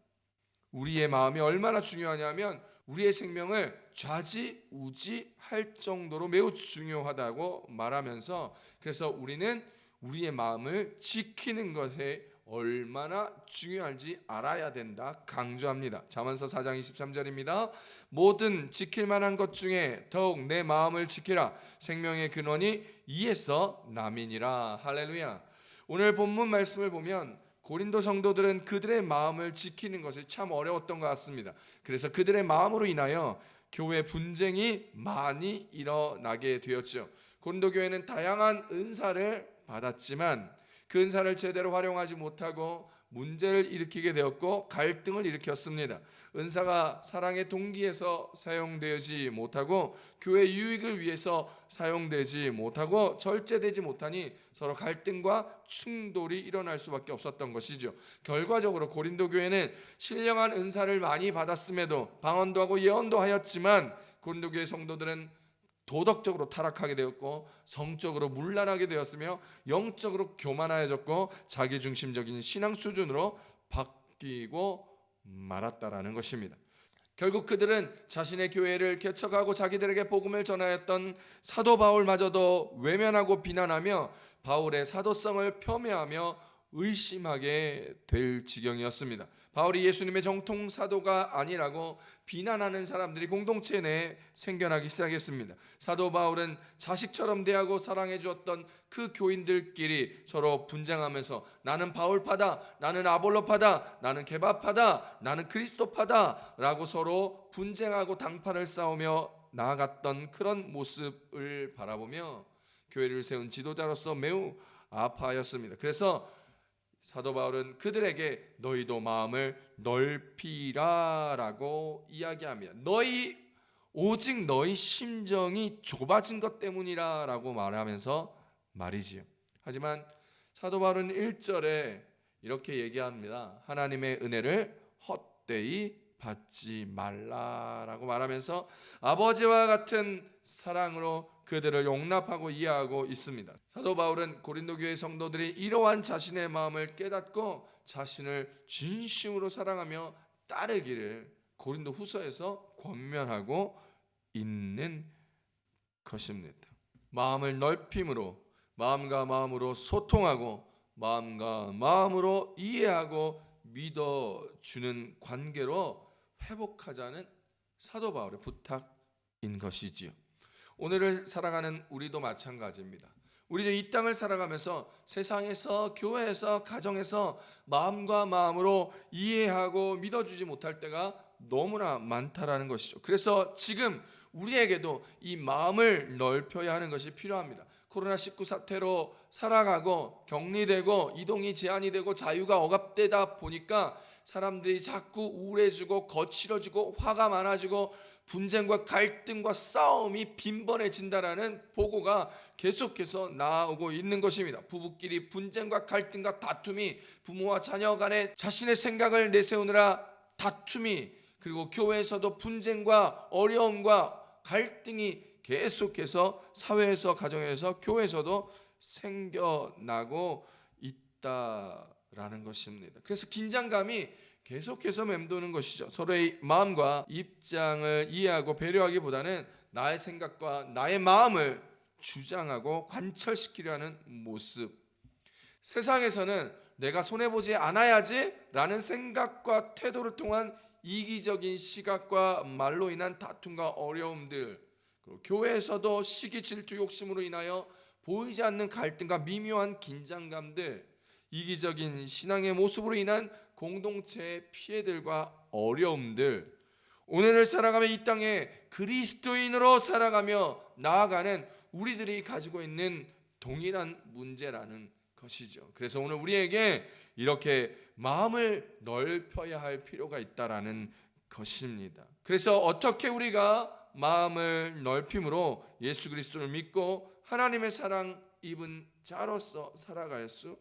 우리의 마음이 얼마나 중요하냐면 우리의 생명을 좌지우지할 정도로 매우 중요하다고 말하면서 그래서 우리는 우리의 마음을 지키는 것에 얼마나 중요한지 알아야 된다 강조합니다. 잠언서 4장 23절입니다. 모든 지킬 만한 것 중에 더욱 내 마음을 지키라. 생명의 근원이 이에서 남이니라. 할렐루야. 오늘 본문 말씀을 보면 고린도 성도들은 그들의 마음을 지키는 것이 참 어려웠던 것 같습니다. 그래서 그들의 마음으로 인하여 교회 분쟁이 많이 일어나게 되었죠. 고린도 교회는 다양한 은사를 받았지만 그 은사를 제대로 활용하지 못하고 문제를 일으키게 되었고 갈등을 일으켰습니다. 은사가 사랑의 동기에서 사용되지 못하고 교회 유익을 위해서 사용되지 못하고 절제되지 못하니 서로 갈등과 충돌이 일어날 수밖에 없었던 것이죠. 결과적으로 고린도 교회는 신령한 은사를 많이 받았음에도 방언도 하고 예언도 하였지만 고린도 교회 성도들은 도덕적으로 타락하게 되었고 성적으로 문란하게 되었으며 영적으로 교만해졌고 자기중심적인 신앙 수준으로 바뀌고 말았다라는 것입니다. 결국 그들은 자신의 교회를 개척하고 자기들에게 복음을 전하였던 사도 바울마저도 외면하고 비난하며 바울의 사도성을 폄훼하며 의심하게 될 지경이었습니다. 바울이 예수님의 정통 사도가 아니라고 비난하는 사람들이 공동체 내에 생겨나기 시작했습니다. 사도 바울은 자식처럼 대하고 사랑해 주었던 그 교인들끼리 서로 분쟁하면서 나는 바울파다, 나는 아볼로파다, 나는 게바파다, 나는 그리스도파다 라고 서로 분쟁하고 당판을 싸우며 나아갔던 그런 모습을 바라보며 교회를 세운 지도자로서 매우 아파하였습니다. 그래서 사도 바울은 그들에게 너희도 마음을 넓히라라고 이야기합니다. 오직 너희 심정이 좁아진 것 때문이라라고 말하면서 말이지요. 하지만 사도 바울은 1절에 이렇게 얘기합니다. 하나님의 은혜를 헛되이 받지 말라라고 말하면서 아버지와 같은 사랑으로 그들을 용납하고 이해하고 있습니다. 사도 바울은 고린도 교회 성도들이 이러한 자신의 마음을 깨닫고 자신을 진심으로 사랑하며 따르기를 고린도 후서에서 권면하고 있는 것입니다. 마음을 넓힘으로, 마음과 마음으로 소통하고 마음과 마음으로 이해하고 믿어주는 관계로 회복하자는 사도 바울의 부탁인 것이지요. 오늘을 살아가는 우리도 마찬가지입니다. 우리도 이 땅을 살아가면서 세상에서, 교회에서, 가정에서 마음과 마음으로 이해하고 믿어주지 못할 때가 너무나 많다라는 것이죠. 그래서 지금 우리에게도 이 마음을 넓혀야 하는 것이 필요합니다. 코로나19 사태로 살아가고 격리되고 이동이 제한이 되고 자유가 억압되다 보니까 사람들이 자꾸 우울해지고 거칠어지고 화가 많아지고 분쟁과 갈등과 싸움이 빈번해진다라는 보고가 계속해서 나오고 있는 것입니다. 부부끼리 분쟁과 갈등과 다툼이, 부모와 자녀 간에 자신의 생각을 내세우느라 다툼이, 그리고 교회에서도 분쟁과 어려움과 갈등이 계속해서 사회에서, 가정에서, 교회에서도 생겨나고 있다라는 것입니다. 그래서 긴장감이 계속해서 맴도는 것이죠. 서로의 마음과 입장을 이해하고 배려하기보다는 나의 생각과 나의 마음을 주장하고 관철시키려 하는 모습. 세상에서는 내가 손해보지 않아야지 라는 생각과 태도를 통한 이기적인 시각과 말로 인한 다툼과 어려움들, 그리고 교회에서도 시기, 질투, 욕심으로 인하여 보이지 않는 갈등과 미묘한 긴장감들, 이기적인 신앙의 모습으로 인한 공동체의 피해들과 어려움들, 오늘을 살아가며 이 땅에 그리스도인으로 살아가며 나아가는 우리들이 가지고 있는 동일한 문제라는 것이죠. 그래서 오늘 우리에게 이렇게 마음을 넓혀야 할 필요가 있다라는 것입니다. 그래서 어떻게 우리가 마음을 넓힘으로 예수 그리스도를 믿고 하나님의 사랑 입은 자로서 살아갈 수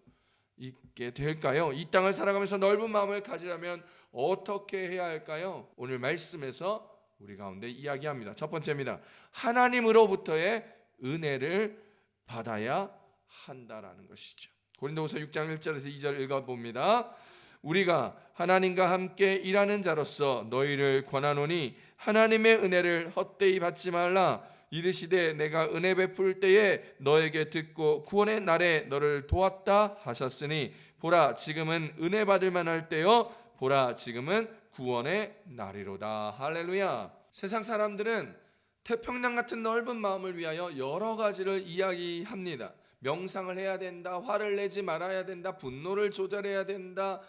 있게 될까요? 이 땅을 살아가면서 넓은 마음을 가지려면 어떻게 해야 할까요? 오늘 말씀에서 우리 가운데 이야기합니다. 첫 번째입니다. 하나님으로부터의 은혜를 받아야 한다라는 것이죠. 고린도후서 6장 1절에서 2절 읽어봅니다. 우리가 하나님과 함께 일하는 자로서 너희를 권하노니 하나님의 은혜를 헛되이 받지 말라. 이르시되 내가 은혜 베풀 때에 너에게 듣고 구원의 날에 너를 도왔다 하셨으니 보라 지금은 은혜 받을 만할 때요 보라 지금은 구원의 날이로다. 할렐루야. 세상 사람들은 태평양 같은 넓은 마음을 위하여 여러 가지를 이야기합니다. 명상을 해야 된다, 화를 내지 말아야 된다, 분노를 조절해야 된다,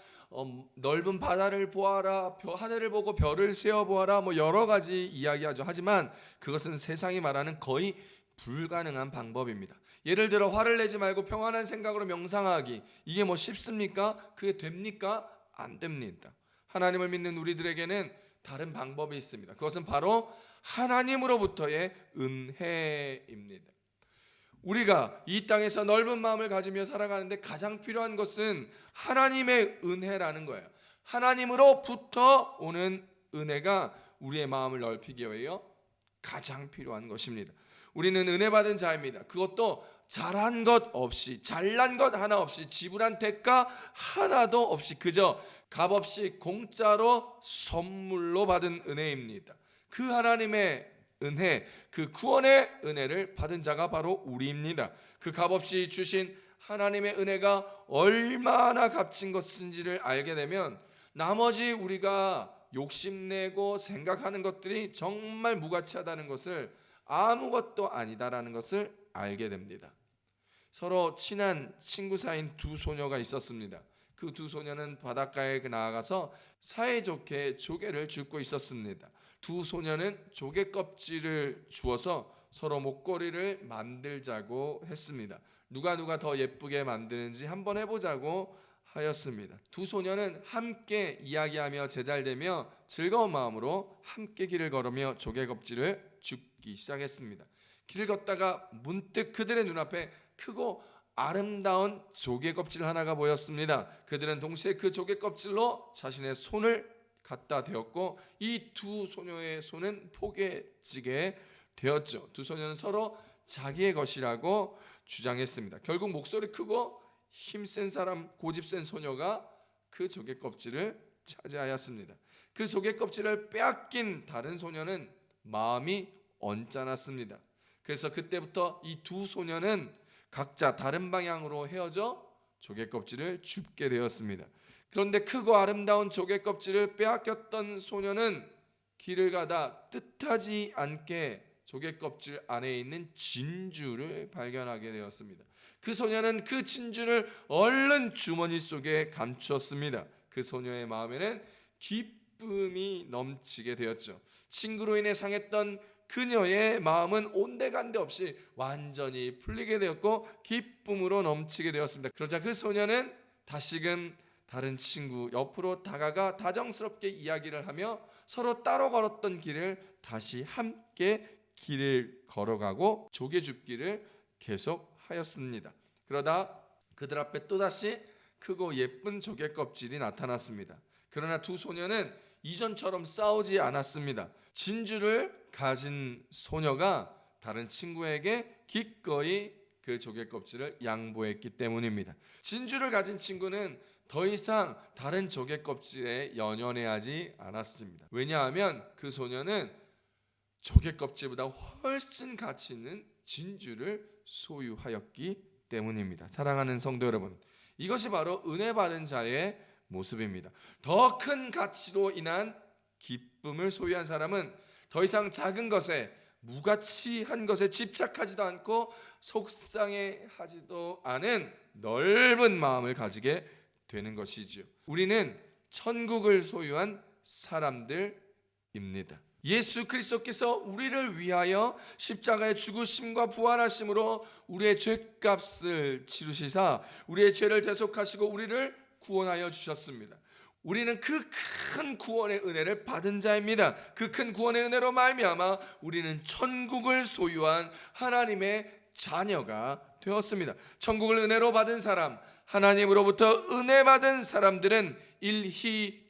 넓은 바다를 보아라, 하늘을 보고 별을 세어보아라, 여러 가지 이야기하죠. 하지만 그것은 세상이 말하는 거의 불가능한 방법입니다. 예를 들어 화를 내지 말고 평안한 생각으로 명상하기, 이게 쉽습니까? 그게 됩니까? 안 됩니다. 하나님을 믿는 우리들에게는 다른 방법이 있습니다. 그것은 바로 하나님으로부터의 은혜입니다. 우리가 이 땅에서 넓은 마음을 가지며 살아가는데 가장 필요한 것은 하나님의 은혜라는 거예요. 하나님으로부터 오는 은혜가 우리의 마음을 넓히기 위하여 가장 필요한 것입니다. 우리는 은혜 받은 자입니다. 그것도 잘한 것 없이, 잘난 것 하나 없이, 지불한 대가 하나도 없이 그저 값없이 공짜로 선물로 받은 은혜입니다. 그 하나님의 은혜, 그 구원의 은혜를 받은 자가 바로 우리입니다. 그 값없이 주신 하나님의 은혜가 얼마나 값진 것인지를 알게 되면 나머지 우리가 욕심내고 생각하는 것들이 정말 무가치하다는 것을, 아무것도 아니다라는 것을 알게 됩니다. 서로 친한 친구 사이인 두 소녀가 있었습니다. 그 두 소녀는 바닷가에 나아가서 사이좋게 조개를 줍고 있었습니다. 두 소녀는 조개 껍질을 주어서 서로 목걸이를 만들자고 했습니다. 누가 더 예쁘게 만드는지 한번 해보자고 하였습니다. 두 소녀는 함께 이야기하며 제잘되며 즐거운 마음으로 함께 길을 걸으며 조개 껍질을 줍기 시작했습니다. 길을 걷다가 문득 그들의 눈앞에 크고 아름다운 조개 껍질 하나가 보였습니다. 그들은 동시에 그 조개 껍질로 자신의 손을 갖다 대었고 이 두 소녀의 손은 포개지게 되었죠. 두 소녀는 서로 자기의 것이라고 주장했습니다. 결국 목소리 크고 힘센 사람, 고집센 소녀가 그 조개 껍질을 차지하였습니다. 그 조개 껍질을 빼앗긴 다른 소녀는 마음이 언짢았습니다. 그래서 그때부터 이 두 소녀는 각자 다른 방향으로 헤어져 조개 껍질을 줍게 되었습니다. 그런데 크고 아름다운 조개 껍질을 빼앗겼던 소녀는 길을 가다 뜻하지 않게 조개 껍질 안에 있는 진주를 발견하게 되었습니다. 그 소녀는 그 진주를 얼른 주머니 속에 감추었습니다. 그 소녀의 마음에는 기쁨이 넘치게 되었죠. 친구로 인해 상했던 그녀의 마음은 온데간데 없이 완전히 풀리게 되었고 기쁨으로 넘치게 되었습니다. 그러자 그 소녀는 다시금 다른 친구 옆으로 다가가 다정스럽게 이야기를 하며 서로 따로 걸었던 길을 다시 함께 길을 걸어가고 조개줍기를 계속하였습니다. 그러다 그들 앞에 또다시 크고 예쁜 조개 껍질이 나타났습니다. 그러나 두 소녀는 이전처럼 싸우지 않았습니다. 진주를 가진 소녀가 다른 친구에게 기꺼이 그 조개 껍질을 양보했기 때문입니다. 진주를 가진 친구는 더 이상 다른 조개 껍질에 연연해하지 않았습니다. 왜냐하면 그 소녀는 조개 껍질보다 훨씬 가치 있는 진주를 소유하였기 때문입니다. 사랑하는 성도 여러분, 이것이 바로 은혜 받은 자의 모습입니다. 더 큰 가치로 인한 기쁨을 소유한 사람은 더 이상 작은 것에, 무가치한 것에 집착하지도 않고 속상해하지도 않은 넓은 마음을 가지게 되는 것이지요. 우리는 천국을 소유한 사람들입니다. 예수 그리스도께서 우리를 위하여 십자가의 죽으심과 부활하심으로 우리의 죄값을 치르시사 우리의 죄를 대속하시고 우리를 구원하여 주셨습니다. 우리는 그 큰 구원의 은혜를 받은 자입니다. 그 큰 구원의 은혜로 말미암아 우리는 천국을 소유한 하나님의 자녀가 되었습니다. 천국을 은혜로 받은 사람, 하나님으로부터 은혜 받은 사람들은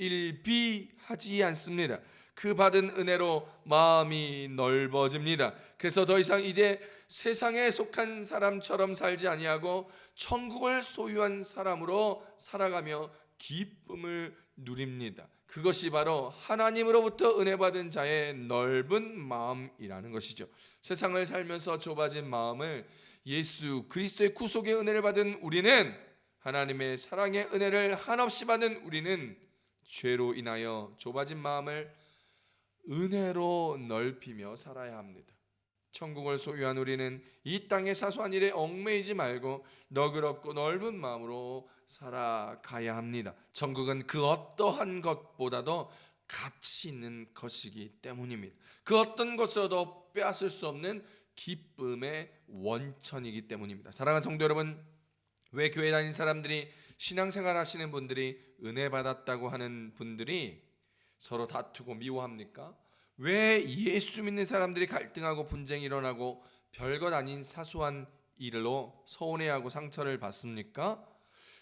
일희일비하지 않습니다. 그 받은 은혜로 마음이 넓어집니다. 그래서 더 이상 이제 세상에 속한 사람처럼 살지 아니하고 천국을 소유한 사람으로 살아가며 기쁨을 누립니다. 그것이 바로 하나님으로부터 은혜 받은 자의 넓은 마음이라는 것이죠. 세상을 살면서 좁아진 마음을 예수 그리스도의 구속의 은혜를 받은 우리는, 하나님의 사랑의 은혜를 한없이 받은 우리는 죄로 인하여 좁아진 마음을 은혜로 넓히며 살아야 합니다. 천국을 소유한 우리는 이 땅의 사소한 일에 얽매이지 말고 너그럽고 넓은 마음으로 살아가야 합니다. 천국은 그 어떠한 것보다도 가치 있는 것이기 때문입니다. 그 어떤 것으로도 빼앗을 수 없는 기쁨의 원천이기 때문입니다. 사랑하는 성도 여러분, 왜 교회 다니는 사람들이, 신앙생활 하시는 분들이, 은혜 받았다고 하는 분들이 서로 다투고 미워합니까? 왜 예수 믿는 사람들이 갈등하고 분쟁이 일어나고 별것 아닌 사소한 일로 서운해하고 상처를 받습니까?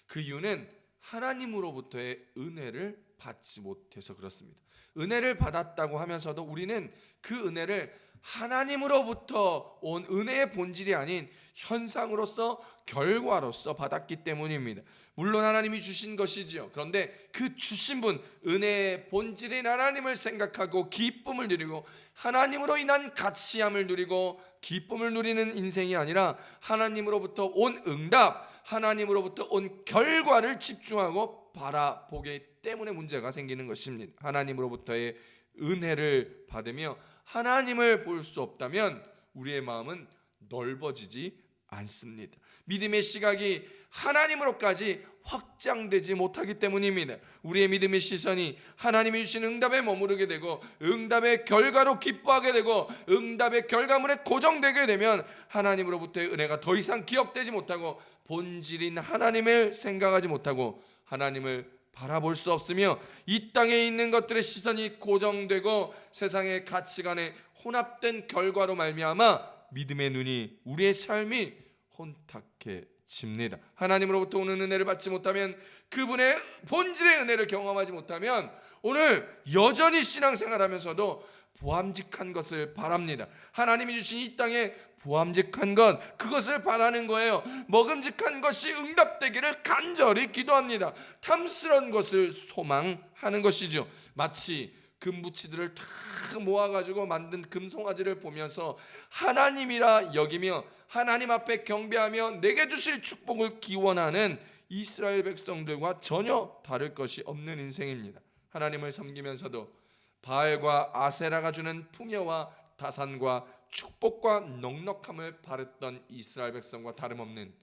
그 이유는 하나님으로부터의 은혜를 받지 못해서 그렇습니다. 은혜를 받았다고 하면서도 우리는 그 은혜를 하나님으로부터 온 은혜의 본질이 아닌 현상으로서, 결과로서 받았기 때문입니다. 물론 하나님이 주신 것이지요. 그런데 그 주신 분, 은혜의 본질인 하나님을 생각하고 기쁨을 누리고 하나님으로 인한 가치함을 누리고 기쁨을 누리는 인생이 아니라 하나님으로부터 온 응답, 하나님으로부터 온 결과를 집중하고 바라보기 때문에 문제가 생기는 것입니다. 하나님으로부터의 은혜를 받으며 하나님을 볼 수 없다면 우리의 마음은 넓어지지 않습니다. 믿음의 시각이 하나님으로까지 확장되지 못하기 때문입니다. 우리의 믿음의 시선이 하나님이 주신 응답에 머무르게 되고 응답의 결과로 기뻐하게 되고 응답의 결과물에 고정되게 되면 하나님으로부터의 은혜가 더 이상 기억되지 못하고 본질인 하나님을 생각하지 못하고 하나님을 바라볼 수 없으며 이 땅에 있는 것들의 시선이 고정되고 세상의 가치관에 혼합된 결과로 말미암아 믿음의 눈이, 우리의 삶이 혼탁해집니다. 하나님으로부터 오는 은혜를 받지 못하면, 그분의 본질의 은혜를 경험하지 못하면 오늘 여전히 신앙생활하면서도 보암직한 것을 바랍니다. 하나님이 주신 이 땅에 보암직한 것, 그것을 바라는 거예요. 먹음직한 것이 응답되기를 간절히 기도합니다. 탐스러운 것을 소망하는 것이죠. 마치 금부치들을 다 모아가지고 만든 금송아지를 보면서 하나님이라 여기며 하나님 앞에 경배하며 내게 주실 축복을 기원하는 이스라엘 백성들과 전혀 다를 것이 없는 인생입니다. 하나님을 섬기면서도 바알과 아세라가 주는 풍요와 다산과 축복과 넉넉함을 바랬던 이스라엘 백성과 다름없는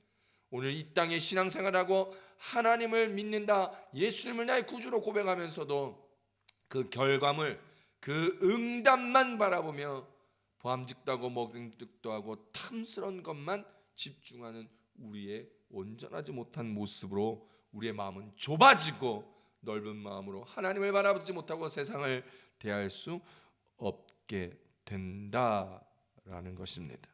오늘 이 땅에 신앙생활하고 하나님을 믿는다, 예수님을 나의 구주로 고백하면서도 그 결과물, 그 응답만 바라보며 보암직도 하고 먹음직도 하고 탐스러운 것만 집중하는 우리의 온전하지 못한 모습으로 우리의 마음은 좁아지고 넓은 마음으로 하나님을 바라보지 못하고 세상을 대할 수 없게 된다라는 것입니다.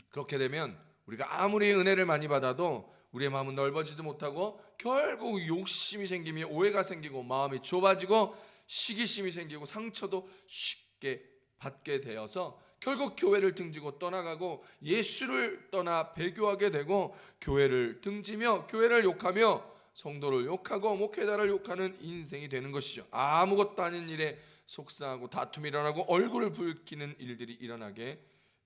그렇게 되면 우리가 아무리 은혜를 많이 받아도 우리의 마음은 넓어지지 못하고 결국 욕심이 생기며 오해가 생기고 마음이 좁아지고 시기심이 생기고 상처도 쉽게 받게 되어서 결국 교회를 등지고 떠나가고 예수를 떠나 배교하게 되고 교회를 등지며 교회를 욕하며 성도를 욕하고 목회자를 욕하는 인생이 되는 것이죠. 아무것도 아닌 일에 속상하고 다툼이 일어나고 얼굴을 붉히는 일들이 일어나게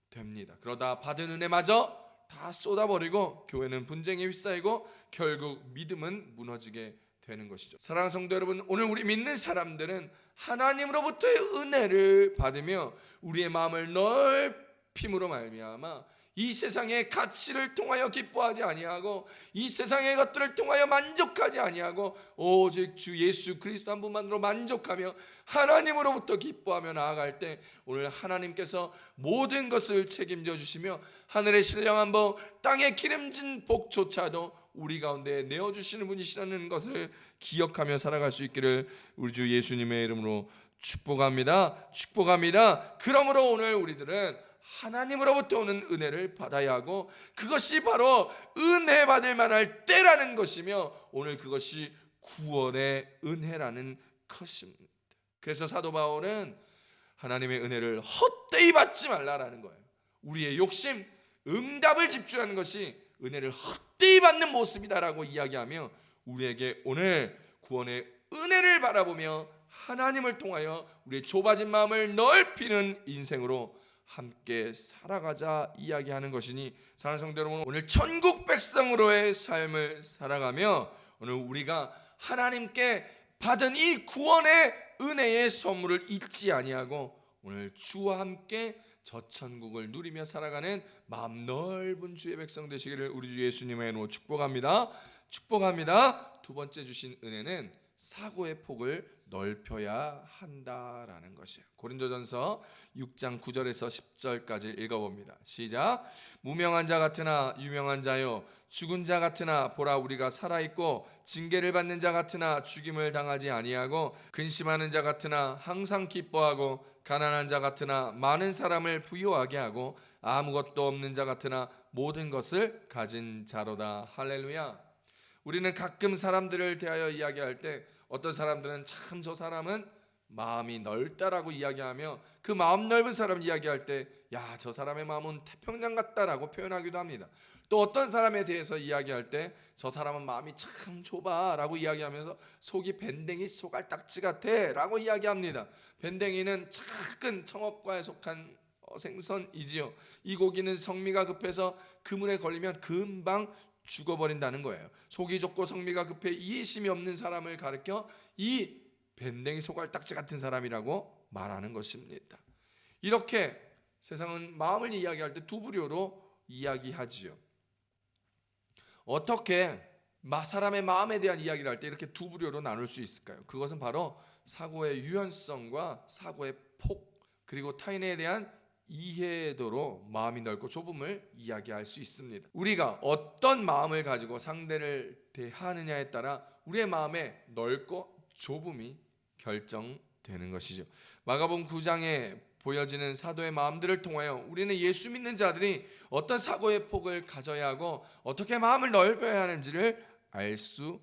됩니다. 그러다 받은 은혜마저 다 쏟아버리고 교회는 분쟁에 휩싸이고 결국 믿음은 무너지게 되는 것이죠. 사랑하는 성도 여러분, 오늘 우리 믿는 사람들은 하나님으로부터의 은혜를 받으며 우리의 마음을 넓힘으로 말미암아 이 세상의 가치를 통하여 기뻐하지 아니하고 이 세상의 것들을 통하여 만족하지 아니하고 오직 주 예수 그리스도 한 분만으로 만족하며 하나님으로부터 기뻐하며 나아갈 때 오늘 하나님께서 모든 것을 책임져 주시며 하늘의 신령한 복, 땅의 기름진 복조차도 우리 가운데 내어주시는 분이시라는 것을 기억하며 살아갈 수 있기를 우리 주 예수님의 이름으로 축복합니다. 축복합니다. 그러므로 오늘 우리들은 하나님으로부터 오는 은혜를 받아야 하고 그것이 바로 은혜 받을 만할 때라는 것이며 오늘 그것이 구원의 은혜라는 것입니다. 그래서 사도 바울은 하나님의 은혜를 헛되이 받지 말라라는 거예요. 우리의 욕심, 응답을 집중하는 것이 은혜를 헛되이 받는 모습이다라고 이야기하며 우리에게 오늘 구원의 은혜를 바라보며 하나님을 통하여 우리의 좁아진 마음을 넓히는 인생으로 함께 살아가자 이야기하는 것이니 사랑하는 성도 여러분, 오늘 천국 백성으로의 삶을 살아가며 오늘 우리가 하나님께 받은 이 구원의 은혜의 선물을 잊지 아니하고 오늘 주와 함께 저 천국을 누리며 살아가는 마음 넓은 주의 백성 되시기를 우리 주 예수님의 이름으로 축복합니다. 축복합니다. 두 번째 주신 은혜는 사고의 폭을 넓혀야 한다라는 것이에요. 고린도전서 6장 9절에서 10절까지 읽어봅니다. 시작. 무명한 자 같으나 유명한 자요 죽은 자 같으나 보라 우리가 살아있고 징계를 받는 자 같으나 죽임을 당하지 아니하고 근심하는 자 같으나 항상 기뻐하고 가난한 자 같으나 많은 사람을 부유하게 하고 아무것도 없는 자 같으나 모든 것을 가진 자로다. 할렐루야. 우리는 가끔 사람들을 대하여 이야기할 때 어떤 사람들은 참 저 사람은 마음이 넓다라고 이야기하며 그 마음 넓은 사람 이야기할 때 야, 저 사람의 마음은 태평양 같다라고 표현하기도 합니다. 또 어떤 사람에 대해서 이야기할 때 저 사람은 마음이 참 좁아라고 이야기하면서 속이 밴댕이 소갈딱지 같아라고 이야기합니다. 밴댕이는 작은 청어과에 속한 생선이지요. 이 고기는 성미가 급해서 그물에 걸리면 금방 죽어버린다는 거예요. 속이 좁고 성미가 급해 이해심이 없는 사람을 가리켜 이 밴댕이 소갈딱지 같은 사람이라고 말하는 것입니다. 이렇게 세상은 마음을 이야기할 때 두 부류로 이야기하지요. 어떻게 사람의 마음에 대한 이야기를 할 때 이렇게 두 부류로 나눌 수 있을까요? 그것은 바로 사고의 유연성과 사고의 폭 그리고 타인에 대한 이해도로 마음이 넓고 좁음을 이야기할 수 있습니다. 우리가 어떤 마음을 가지고 상대를 대하느냐에 따라 우리의 마음의 넓고 좁음이 결정되는 것이죠. 마가복음 9장에 보여지는 사도의 마음들을 통하여 우리는 예수 믿는 자들이 어떤 사고의 폭을 가져야 하고 어떻게 마음을 넓혀야 하는지를 알 수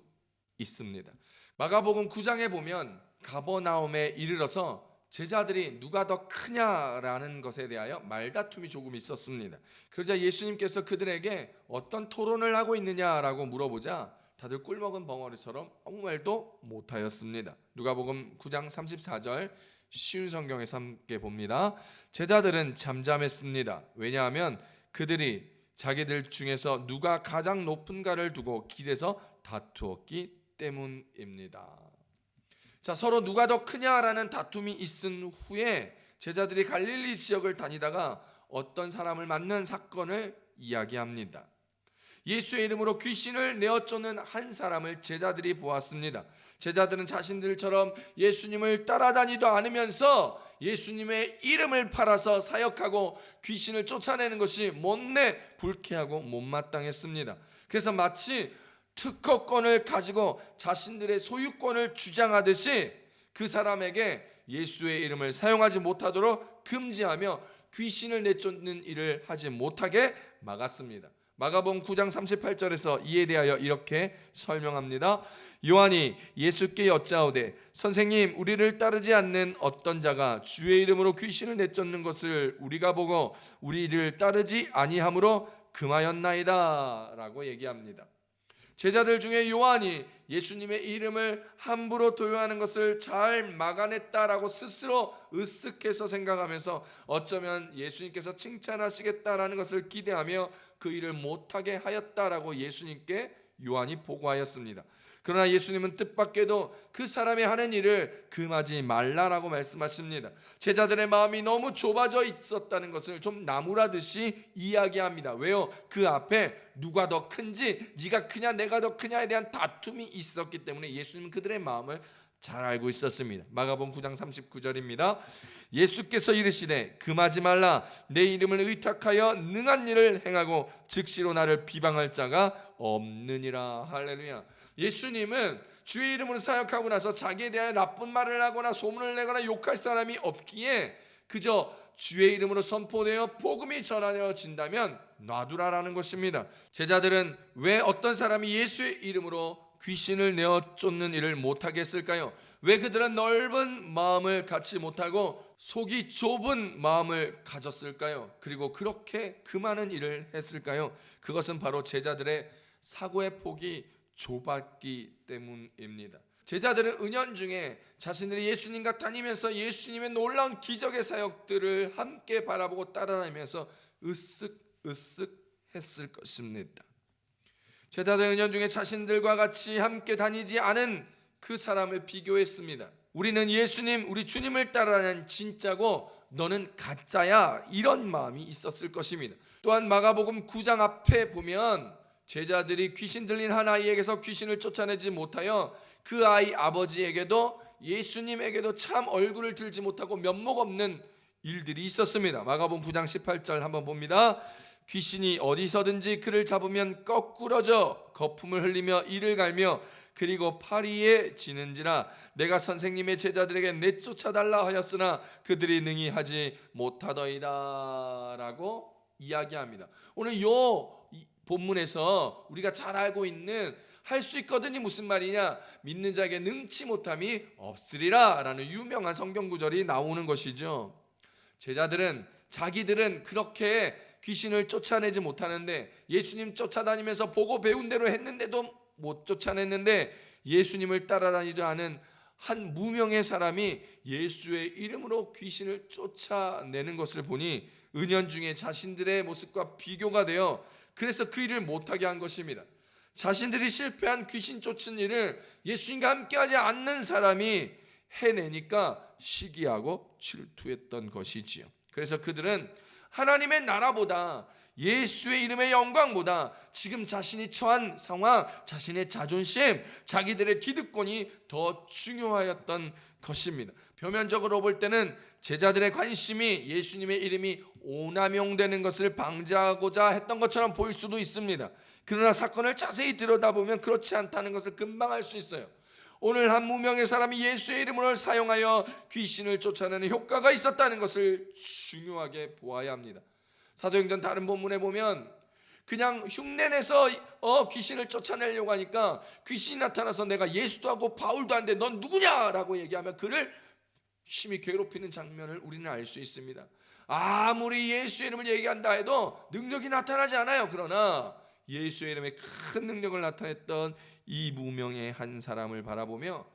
있습니다. 마가복음 9장에 보면 가버나움에 이르러서 제자들이 누가 더 크냐라는 것에 대하여 말다툼이 조금 있었습니다. 그러자 예수님께서 그들에게 어떤 토론을 하고 있느냐라고 물어보자 다들 꿀먹은 벙어리처럼 아무 말도 못하였습니다. 누가복음 9장 34절 쉬운 성경에서 함께 봅니다. 제자들은 잠잠했습니다. 왜냐하면 그들이 자기들 중에서 누가 가장 높은가를 두고 길에서 다투었기 때문입니다. 자, 서로 누가 더 크냐라는 다툼이 있은 후에 제자들이 갈릴리 지역을 다니다가 어떤 사람을 만난 사건을 이야기합니다. 예수의 이름으로 귀신을 내어 쫓는 한 사람을 제자들이 보았습니다. 제자들은 자신들처럼 예수님을 따라다니도 않으면서 예수님의 이름을 팔아서 사역하고 귀신을 쫓아내는 것이 못내 불쾌하고 못마땅했습니다. 그래서 마치 특허권을 가지고 자신들의 소유권을 주장하듯이 그 사람에게 예수의 이름을 사용하지 못하도록 금지하며 귀신을 내쫓는 일을 하지 못하게 막았습니다. 마가복음 9장 38절에서 이에 대하여 이렇게 설명합니다. 요한이 예수께 여짜오되 선생님, 우리를 따르지 않는 어떤 자가 주의 이름으로 귀신을 내쫓는 것을 우리가 보고 우리를 따르지 아니함으로 금하였나이다 라고 얘기합니다. 제자들 중에 요한이 예수님의 이름을 함부로 도용하는 것을 잘 막아냈다라고 스스로 으쓱해서 생각하면서 어쩌면 예수님께서 칭찬하시겠다라는 것을 기대하며 그 일을 못하게 하였다라고 예수님께 요한이 보고하였습니다. 그러나 예수님은 뜻밖에도 그 사람이 하는 일을 금하지 말라라고 말씀하십니다. 제자들의 마음이 너무 좁아져 있었다는 것을 좀 나무라듯이 이야기합니다. 왜요? 그 앞에 누가 더 큰지, 네가 크냐 내가 더 크냐에 대한 다툼이 있었기 때문에 예수님은 그들의 마음을 잘 알고 있었습니다. 마가복음 9장 39절입니다. 예수께서 이르시되 금하지 말라. 내 이름을 의탁하여 능한 일을 행하고 즉시로 나를 비방할 자가 없느니라. 할렐루야. 예수님은 주의 이름으로 사역하고 나서 자기에 대한 나쁜 말을 하거나 소문을 내거나 욕할 사람이 없기에 그저 주의 이름으로 선포되어 복음이 전하여진다면 놔두라라는 것입니다. 제자들은 왜 어떤 사람이 예수의 이름으로 귀신을 내어 쫓는 일을 못하게 했을까요? 왜 그들은 넓은 마음을 갖지 못하고 속이 좁은 마음을 가졌을까요? 그리고 그렇게 그 많은 일을 했을까요? 그것은 바로 제자들의 사고의 폭이 좁았기 때문입니다. 제자들은 은연중에 자신들이 예수님과 다니면서 예수님의 놀라운 기적의 사역들을 함께 바라보고 따라다니면서 으쓱 했을 것입니다. 제자들은 은연중에 자신들과 같이 함께 다니지 않은 그 사람을 비교했습니다. 우리는 예수님, 우리 주님을 따라다니는 진짜고 너는 가짜야, 이런 마음이 있었을 것입니다. 또한 마가복음 9장 앞에 보면 제자들이 귀신 들린 한 아이에게서 귀신을 쫓아내지 못하여 그 아이 아버지에게도 예수님에게도 참 얼굴을 들지 못하고 면목 없는 일들이 있었습니다. 마가복음 9장 18절 한번 봅니다. 귀신이 어디서든지 그를 잡으면 거꾸러져 거품을 흘리며 이를 갈며 그리고 파리에 지는지라. 내가 선생님의 제자들에게 내쫓아달라 하였으나 그들이 능히 하지 못하더이다 라고 이야기합니다. 오늘 요 본문에서 우리가 잘 알고 있는 할 수 있거든이 무슨 말이냐, 믿는 자에게 능치 못함이 없으리라 라는 유명한 성경 구절이 나오는 것이죠. 제자들은 자기들은 그렇게 귀신을 쫓아내지 못하는데 예수님 쫓아다니면서 보고 배운 대로 했는데도 못 쫓아냈는데 예수님을 따라다니려 하는 한 무명의 사람이 예수의 이름으로 귀신을 쫓아내는 것을 보니 은연중에 자신들의 모습과 비교가 되어 그래서 그 일을 못하게 한 것입니다. 자신들이 실패한 귀신 쫓은 일을 예수님과 함께하지 않는 사람이 해내니까 시기하고 질투했던 것이지요. 그래서 그들은 하나님의 나라보다 예수의 이름의 영광보다 지금 자신이 처한 상황, 자신의 자존심, 자기들의 기득권이 더 중요하였던 것입니다. 표면적으로 볼 때는 제자들의 관심이 예수님의 이름이 오남용되는 것을 방지하고자 했던 것처럼 보일 수도 있습니다. 그러나 사건을 자세히 들여다보면 그렇지 않다는 것을 금방 알 수 있어요. 오늘 한 무명의 사람이 예수의 이름을 사용하여 귀신을 쫓아내는 효과가 있었다는 것을 중요하게 보아야 합니다. 사도행전 다른 본문에 보면 그냥 흉내내서 귀신을 쫓아내려고 하니까 귀신이 나타나서 내가 예수도 하고 바울도 하는데 넌 누구냐라고 얘기하면 그를 심히 괴롭히는 장면을 우리는 알 수 있습니다. 아무리 예수의 이름을 얘기한다 해도 능력이 나타나지 않아요. 그러나 예수의 이름에 큰 능력을 나타냈던 이 무명의 한 사람을 바라보며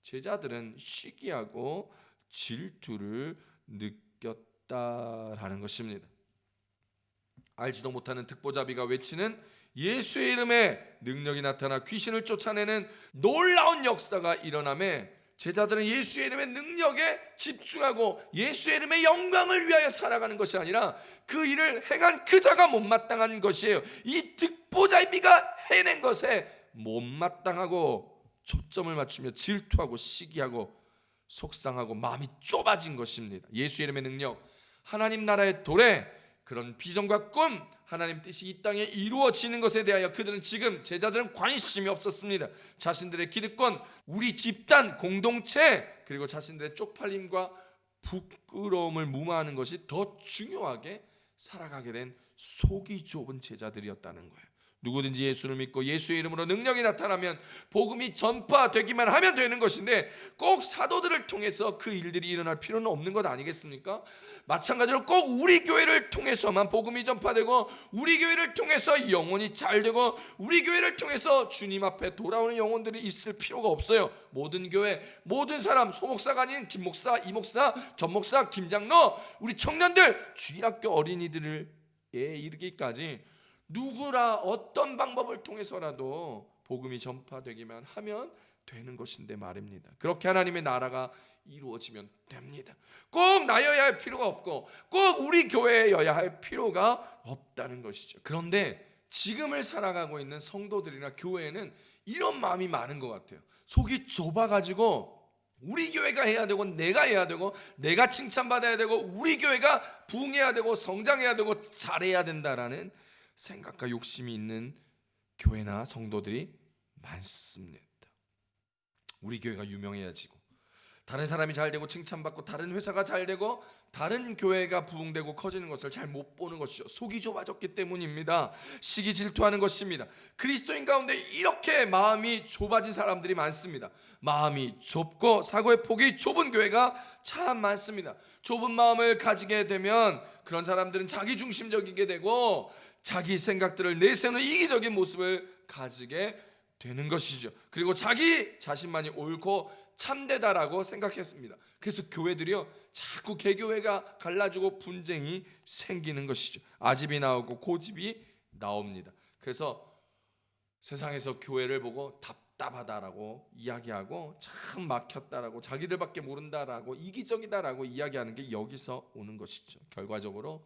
제자들은 시기하고 질투를 느꼈다라는 것입니다. 알지도 못하는 특보자비가 외치는 예수의 이름에 능력이 나타나 귀신을 쫓아내는 놀라운 역사가 일어나며 제자들은 예수의 이름의 능력에 집중하고 예수의 이름의 영광을 위하여 살아가는 것이 아니라 그 일을 행한 그 자가 못마땅한 것이에요. 이 득보자비가 해낸 것에 못마땅하고 초점을 맞추며 질투하고 시기하고 속상하고 마음이 좁아진 것입니다. 예수의 이름의 능력, 하나님 나라의 도래, 그런 비전과 꿈, 하나님 뜻이 이 땅에 이루어지는 것에 대하여 그들은 지금 제자들은 관심이 없었습니다. 자신들의 기득권, 우리 집단, 공동체, 그리고 자신들의 쪽팔림과 부끄러움을 무마하는 것이 더 중요하게 살아가게 된 속이 좁은 제자들이었다는 거예요. 누구든지 예수를 믿고 예수의 이름으로 능력이 나타나면 복음이 전파되기만 하면 되는 것인데 꼭 사도들을 통해서 그 일들이 일어날 필요는 없는 것 아니겠습니까? 마찬가지로 꼭 우리 교회를 통해서만 복음이 전파되고 우리 교회를 통해서 영혼이 잘되고 우리 교회를 통해서 주님 앞에 돌아오는 영혼들이 있을 필요가 없어요. 모든 교회, 모든 사람, 소목사가 아닌 김목사, 이목사, 전목사, 김장로, 우리 청년들, 주일학교 어린이들에 이르기까지 누구나 어떤 방법을 통해서라도 복음이 전파되기만 하면 되는 것인데 말입니다. 그렇게 하나님의 나라가 이루어지면 됩니다. 꼭 나여야 할 필요가 없고 꼭 우리 교회여야 할 필요가 없다는 것이죠. 그런데 지금을 살아가고 있는 성도들이나 교회에는 이런 마음이 많은 것 같아요. 속이 좁아가지고 우리 교회가 해야 되고 내가 해야 되고 내가 칭찬받아야 되고 우리 교회가 부흥해야 되고 성장해야 되고 잘해야 된다라는 생각과 욕심이 있는 교회나 성도들이 많습니다. 우리 교회가 유명해지고 다른 사람이 잘 되고 칭찬받고 다른 회사가 잘 되고 다른 교회가 부흥되고 커지는 것을 잘 못 보는 것이죠. 속이 좁아졌기 때문입니다. 시기 질투하는 것입니다. 그리스도인 가운데 이렇게 마음이 좁아진 사람들이 많습니다. 마음이 좁고 사고의 폭이 좁은 교회가 참 많습니다. 좁은 마음을 가지게 되면 그런 사람들은 자기중심적이게 되고 자기 생각들을 내세우는 이기적인 모습을 가지게 되는 것이죠. 그리고 자기 자신만이 옳고 참되다라고 생각했습니다. 그래서 교회들이요 자꾸 개교회가 갈라지고 분쟁이 생기는 것이죠. 아집이 나오고 고집이 나옵니다. 그래서 세상에서 교회를 보고 답답하다라고 이야기하고 참 막혔다라고 자기들밖에 모른다라고 이기적이다라고 이야기하는 게 여기서 오는 것이죠. 결과적으로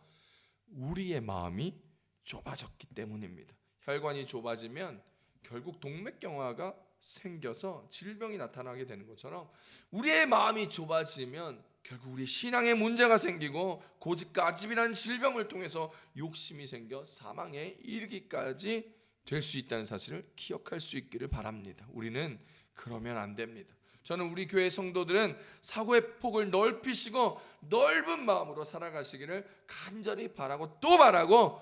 우리의 마음이 좁아졌기 때문입니다. 혈관이 좁아지면 결국 동맥경화가 생겨서 질병이 나타나게 되는 것처럼 우리의 마음이 좁아지면 결국 우리의 신앙에 문제가 생기고 고집과 아집이라는 질병을 통해서 욕심이 생겨 사망에 이르기까지 될 수 있다는 사실을 기억할 수 있기를 바랍니다. 우리는 그러면 안 됩니다. 저는 우리 교회 성도들은 사고의 폭을 넓히시고 넓은 마음으로 살아가시기를 간절히 바라고 또 바라고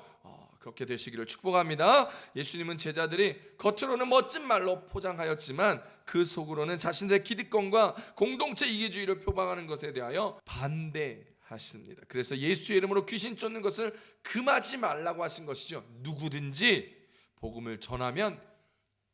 그렇게 되시기를 축복합니다. 예수님은 제자들이 겉으로는 멋진 말로 포장하였지만 그 속으로는 자신들의 기득권과 공동체 이기주의를 표방하는 것에 대하여 반대하십니다. 그래서 예수의 이름으로 귀신 쫓는 것을 금하지 말라고 하신 것이죠. 누구든지 복음을 전하면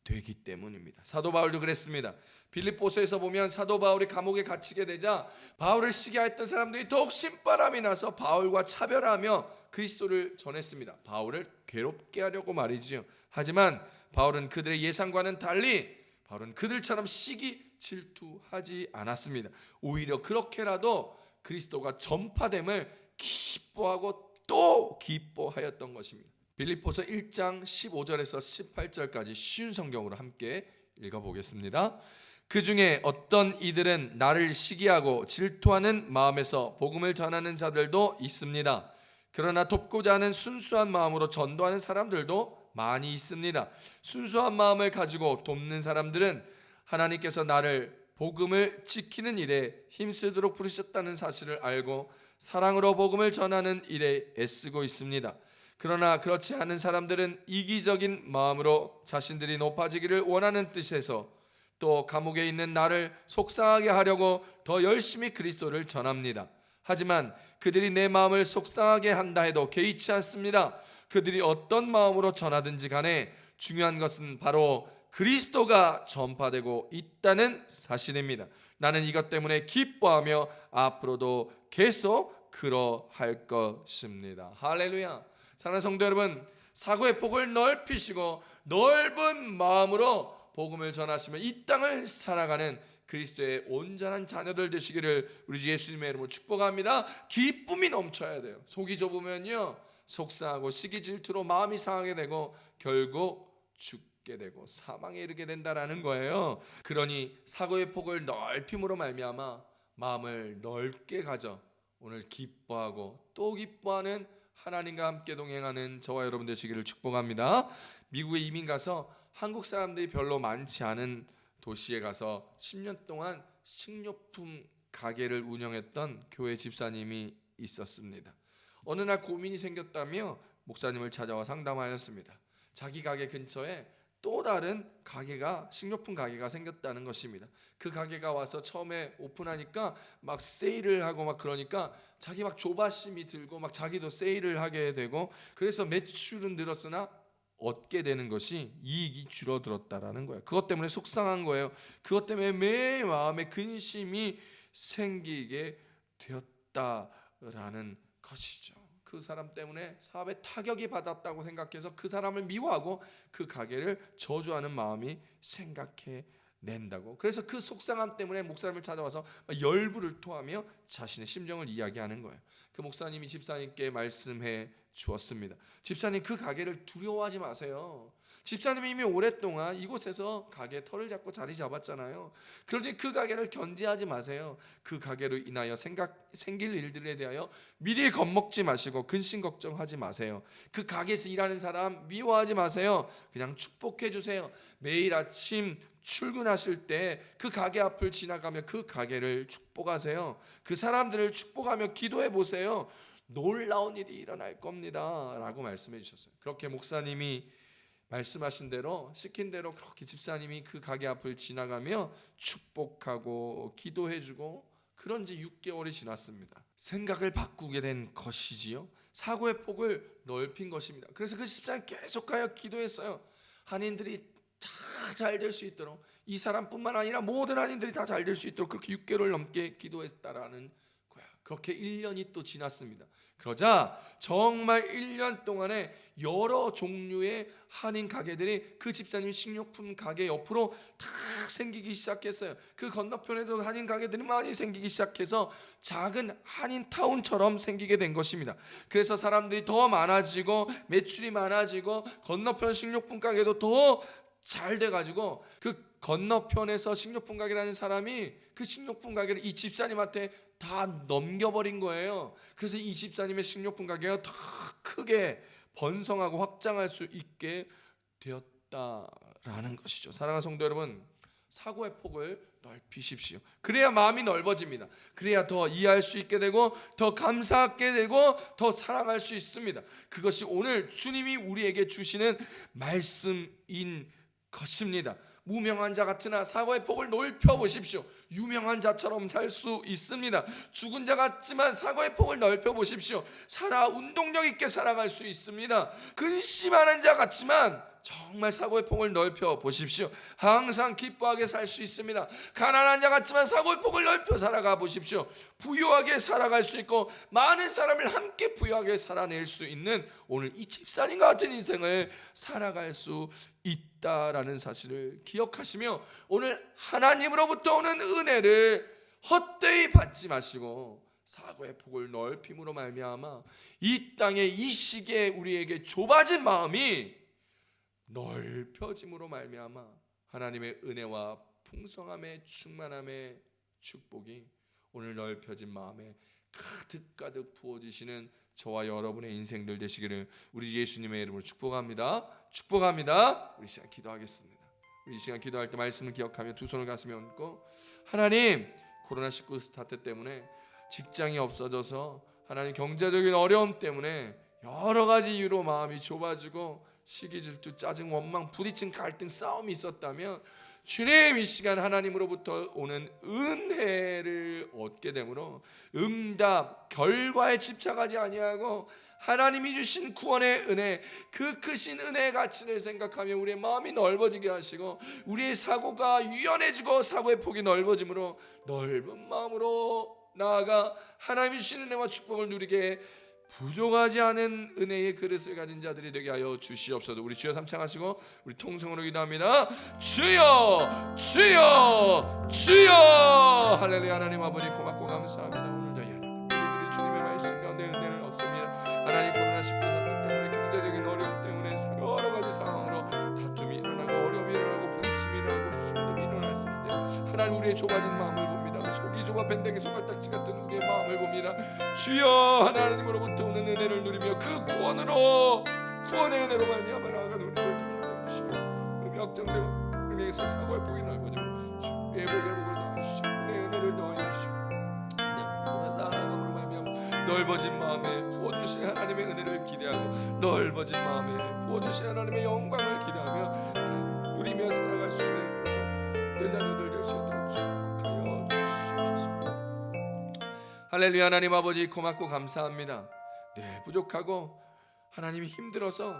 되기 때문입니다. 사도 바울도 그랬습니다. 빌립보서에서 보면 사도 바울이 감옥에 갇히게 되자 바울을 시기했던 사람들이 더욱 신바람이 나서 바울과 차별하며 그리스도를 전했습니다. 바울을 괴롭게 하려고 말이지요. 하지만 바울은 그들의 예상과는 달리 바울은 그들처럼 시기 질투하지 않았습니다. 오히려 그렇게라도 그리스도가 전파됨을 기뻐하고 또 기뻐하였던 것입니다. 빌립보서 1장 15절에서 18절까지 쉬운 성경으로 함께 읽어보겠습니다. 그 중에 어떤 이들은 나를 시기하고 질투하는 마음에서 복음을 전하는 자들도 있습니다. 그러나 돕고자 하는 순수한 마음으로 전도하는 사람들도 많이 있습니다. 순수한 마음을 가지고 돕는 사람들은 하나님께서 나를 복음을 지키는 일에 힘쓰도록 부르셨다는 사실을 알고 사랑으로 복음을 전하는 일에 애쓰고 있습니다. 그러나 그렇지 않은 사람들은 이기적인 마음으로 자신들이 높아지기를 원하는 뜻에서 또 감옥에 있는 나를 속상하게 하려고 더 열심히 그리스도를 전합니다. 하지만 그들이 내 마음을 속상하게 한다 해도 개의치 않습니다. 그들이 어떤 마음으로 전하든지 간에 중요한 것은 바로 그리스도가 전파되고 있다는 사실입니다. 나는 이것 때문에 기뻐하며 앞으로도 계속 그러할 것입니다. 할렐루야. 사랑하는 성도 여러분, 사고의 폭을 넓히시고 넓은 마음으로 복음을 전하시며 이 땅을 살아가는 그리스도의 온전한 자녀들 되시기를 우리 주 예수님의 이름으로 축복합니다. 기쁨이 넘쳐야 돼요. 속이 좁으면요, 속상하고 시기 질투로 마음이 상하게 되고 결국 죽게 되고 사망에 이르게 된다라는 거예요. 그러니 사고의 폭을 넓힘으로 말미암아 마음을 넓게 가져 오늘 기뻐하고 또 기뻐하는 하나님과 함께 동행하는 저와 여러분 되시기를 축복합니다. 미국에 이민 가서 한국 사람들이 별로 많지 않은 도시에 가서 10년 동안 식료품 가게를 운영했던 교회 집사님이 있었습니다. 어느 날 고민이 생겼다며 목사님을 찾아와 상담하였습니다. 자기 가게 근처에 또 다른 가게가, 식료품 가게가 생겼다는 것입니다. 그 가게가 와서 처음에 오픈하니까 막 세일을 하고 막 그러니까 자기 막 조바심이 들고 막 자기도 세일을 하게 되고, 그래서 매출은 늘었으나 얻게 되는 것이 이익이 줄어들었다라는 거예요. 그것 때문에 속상한 거예요. 그것 때문에 매일 마음에 근심이 생기게 되었다라는 것이죠. 그 사람 때문에 사업에 타격이 받았다고 생각해서 그 사람을 미워하고 그 가게를 저주하는 마음이 생각해 낸다고. 그래서 그 속상함 때문에 목사님을 찾아와서 열불을 토하며 자신의 심정을 이야기하는 거예요. 그 목사님이 집사님께 말씀해 주었습니다. 집사님, 그 가게를 두려워하지 마세요. 집사님이 이미 오랫동안 이곳에서 가게 털을 잡고 자리 잡았잖아요. 그러지 그 가게를 견제하지 마세요. 그 가게로 인하여 생길 일들에 대하여 미리 겁먹지 마시고 근심 걱정하지 마세요. 그 가게에서 일하는 사람 미워하지 마세요. 그냥 축복해 주세요. 매일 아침 출근하실 때 그 가게 앞을 지나가며 그 가게를 축복하세요. 그 사람들을 축복하며 기도해 보세요. 놀라운 일이 일어날 겁니다 라고 말씀해 주셨어요. 그렇게 목사님이 말씀하신 대로, 시킨 대로 그렇게 집사님이 그 가게 앞을 지나가며 축복하고 기도해주고, 그런 지 6개월이 지났습니다. 생각을 바꾸게 된 것이지요. 사고의 폭을 넓힌 것입니다. 그래서 그 집사님 계속하여 기도했어요. 한인들이 다 잘 될 수 있도록, 이 사람뿐만 아니라 모든 한인들이 다 잘 될 수 있도록 그렇게 6개월을 넘게 기도했다라는 거야. 그렇게 1년이 또 지났습니다. 그러자 정말 1년 동안에 여러 종류의 한인 가게들이 그 집사님 식료품 가게 옆으로 다 생기기 시작했어요. 그 건너편에도 한인 가게들이 많이 생기기 시작해서 작은 한인 타운처럼 생기게 된 것입니다. 그래서 사람들이 더 많아지고 매출이 많아지고 건너편 식료품 가게도 더 잘 돼가지고 그 건너편에서 식료품 가게라는 사람이 그 식료품 가게를 이 집사님한테 다 넘겨버린 거예요. 그래서 이 집사님의 식료품 가게가 더 크게 번성하고 확장할 수 있게 되었다라는 것이죠. 사랑하는 성도 여러분, 사고의 폭을 넓히십시오. 그래야 마음이 넓어집니다. 그래야 더 이해할 수 있게 되고 더 감사하게 되고 더 사랑할 수 있습니다. 그것이 오늘 주님이 우리에게 주시는 말씀인 것입니다. 무명한 자 같으나 사고의 폭을 넓혀 보십시오. 유명한 자처럼 살 수 있습니다. 죽은 자 같지만 사고의 폭을 넓혀 보십시오. 운동력 있게 살아갈 수 있습니다. 근심하는 자 같지만 정말 사고의 폭을 넓혀 보십시오. 항상 기뻐하게 살 수 있습니다. 가난한 자 같지만 사고의 폭을 넓혀 살아가 보십시오. 부유하게 살아갈 수 있고 많은 사람을 함께 부유하게 살아낼 수 있는 오늘 이 집사님과 같은 인생을 살아갈 수 있다라는 사실을 기억하시며 오늘 하나님으로부터 오는 은혜를 헛되이 받지 마시고 사고의 폭을 넓힘으로 말미암아 이 땅에 이 시기에 우리에게 좁아진 마음이 넓혀짐으로 말미암아 하나님의 은혜와 풍성함의 충만함의 축복이 오늘 넓혀진 마음에 가득가득 부어지시는 저와 여러분의 인생들 되시기를 우리 예수님의 이름으로 축복합니다. 축복합니다. 우리 시간 기도하겠습니다. 우리 이 시간 기도할 때 말씀을 기억하며 두 손을 가슴에 얹고, 하나님, 코로나19 스타트 때문에 직장이 없어져서 하나님 경제적인 어려움 때문에 여러 가지 이유로 마음이 좁아지고 시기 질투 짜증 원망 부딪힌 갈등 싸움이 있었다면 주님, 이 시간 하나님으로부터 오는 은혜를 얻게 되므로 응답, 결과에 집착하지 아니하고 하나님이 주신 구원의 은혜, 그 크신 은혜의 가치를 생각하며 우리의 마음이 넓어지게 하시고 우리의 사고가 유연해지고 사고의 폭이 넓어지므로 넓은 마음으로 나아가 하나님이 주신 은혜와 축복을 누리게 부족하지 않은 은혜의 그릇을 가진 자들이 되게 하여 주시옵소서. 우리 주여 삼창하시고 우리 통성으로 기도합니다. 주여, 주여, 주여. 할렐루야. 하나님 아버지 고맙고 감사합니다. 오늘도 우리 주님의 말씀 가운데 은혜를 얻습니다. 하나님, 코로나19 사건 때문에 경제적인 어려움 때문에 여러 가지 상황으로 다툼이 일어나고 어려움이 일어나고 부딪힘이 일어나고 힘듦이 일어났을 때 하나님, 우리의 좁아진 마음을 봅니다. 속이 좁아 밴댕이 손갈딱지 같은 우리의 마음을 봅니다. 주여, 하나님으로부터 오는 은혜를 누리며 그 구원의 은혜로 말미암아 나아가는 우리를 기쁘게 해주시고 은혜 확장되고 은혜에서 사고의 폭이 넓어지고 주의 복의 복을 더하시고 은혜의 은혜를 더하여 주시고 넓어진 마음에 부어주신 하나님의 은혜를 기대하고 넓어진 마음에 부어주신 하나님의 영광을 기대하며 누리며 살아갈 수 있는 내 자녀들 될 수 있도록 축복하여 주시옵소서. 할렐루야. 하나님 아버지 고맙고 감사합니다. 네, 부족하고 하나님이 힘들어서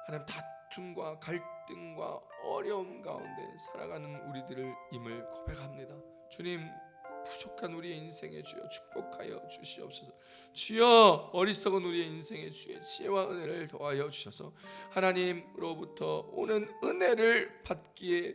하나님 다툼과 갈등과 어려움 가운데 살아가는 우리들을 임을 고백합니다. 주님, 부족한 우리의 인생에 주여 축복하여 주시옵소서. 주여, 어리석은 우리의 인생에 주의 지혜와 은혜를 더하여 주셔서 하나님으로부터 오는 은혜를 받기에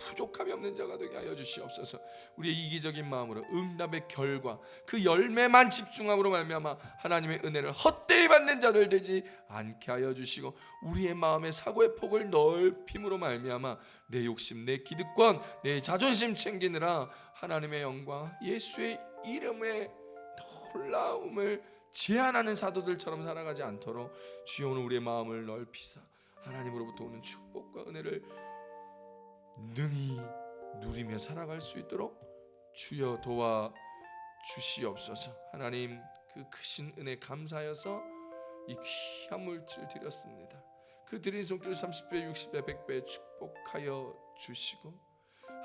부족함이 없는 자가 되게 하여 주시옵소서. 우리의 이기적인 마음으로 응답의 결과 그 열매만 집중함으로 말미암아 하나님의 은혜를 헛되이 받는 자들 되지 않게 하여 주시고 우리의 마음의 사고의 폭을 넓힘으로 말미암아 내 욕심, 내 기득권, 내 자존심 챙기느라 하나님의 영광, 예수의 이름의 놀라움을 제한하는 사도들처럼 살아가지 않도록 주여 오늘 우리의 마음을 넓히사 하나님으로부터 오는 축복과 은혜를 능히 누리며 살아갈 수 있도록 주여 도와 주시옵소서. 하나님, 그 크신 은혜 감사하여서 이 귀한 물질 드렸습니다. 그 드린 손길 30배, 60배, 100배 축복하여 주시고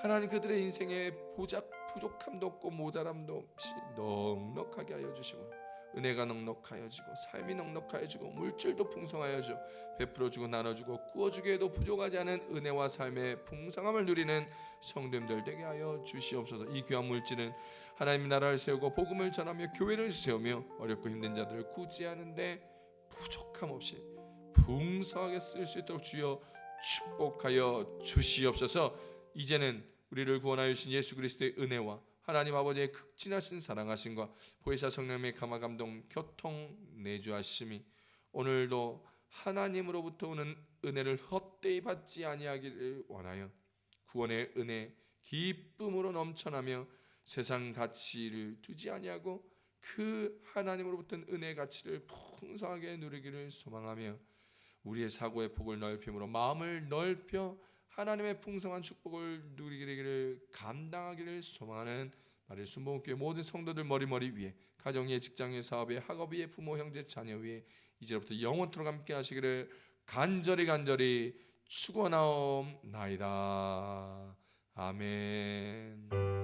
하나님, 그들의 인생에 부족함도 없고 모자람도 없이 넉넉하게 하여 주시고 은혜가 넉넉하여지고 삶이 넉넉하여지고 물질도 풍성하여져 베풀어주고 나눠주고 구워주기에도 부족하지 않은 은혜와 삶의 풍성함을 누리는 성도님들 되게 하여 주시옵소서. 이 귀한 물질은 하나님 나라를 세우고 복음을 전하며 교회를 세우며 어렵고 힘든 자들을 구제하는데 부족함 없이 풍성하게 쓸 수 있도록 주여 축복하여 주시옵소서. 이제는 우리를 구원하여 주신 예수 그리스도의 은혜와 하나님 아버지의 극진하신 사랑하심과 보혜사 성령의 감화 감동 교통 내주하심이 오늘도 하나님으로부터 오는 은혜를 헛되이 받지 아니하기를 원하여 구원의 은혜 기쁨으로 넘쳐나며 세상 가치를 두지 아니하고 그 하나님으로부터 은혜의 가치를 풍성하게 누리기를 소망하며 우리의 사고의 폭을 넓힘으로 마음을 넓혀 하나님의 풍성한 축복을 누리기를 감당하기를 소망하는 마릴 순복음교회 모든 성도들 머리머리 위에 가정 위에 직장 위에 사업 위에 학업 위에 부모 형제 자녀 위에 이제부터 영원토록 함께 하시기를 간절히 축원하옵나이다. 아멘.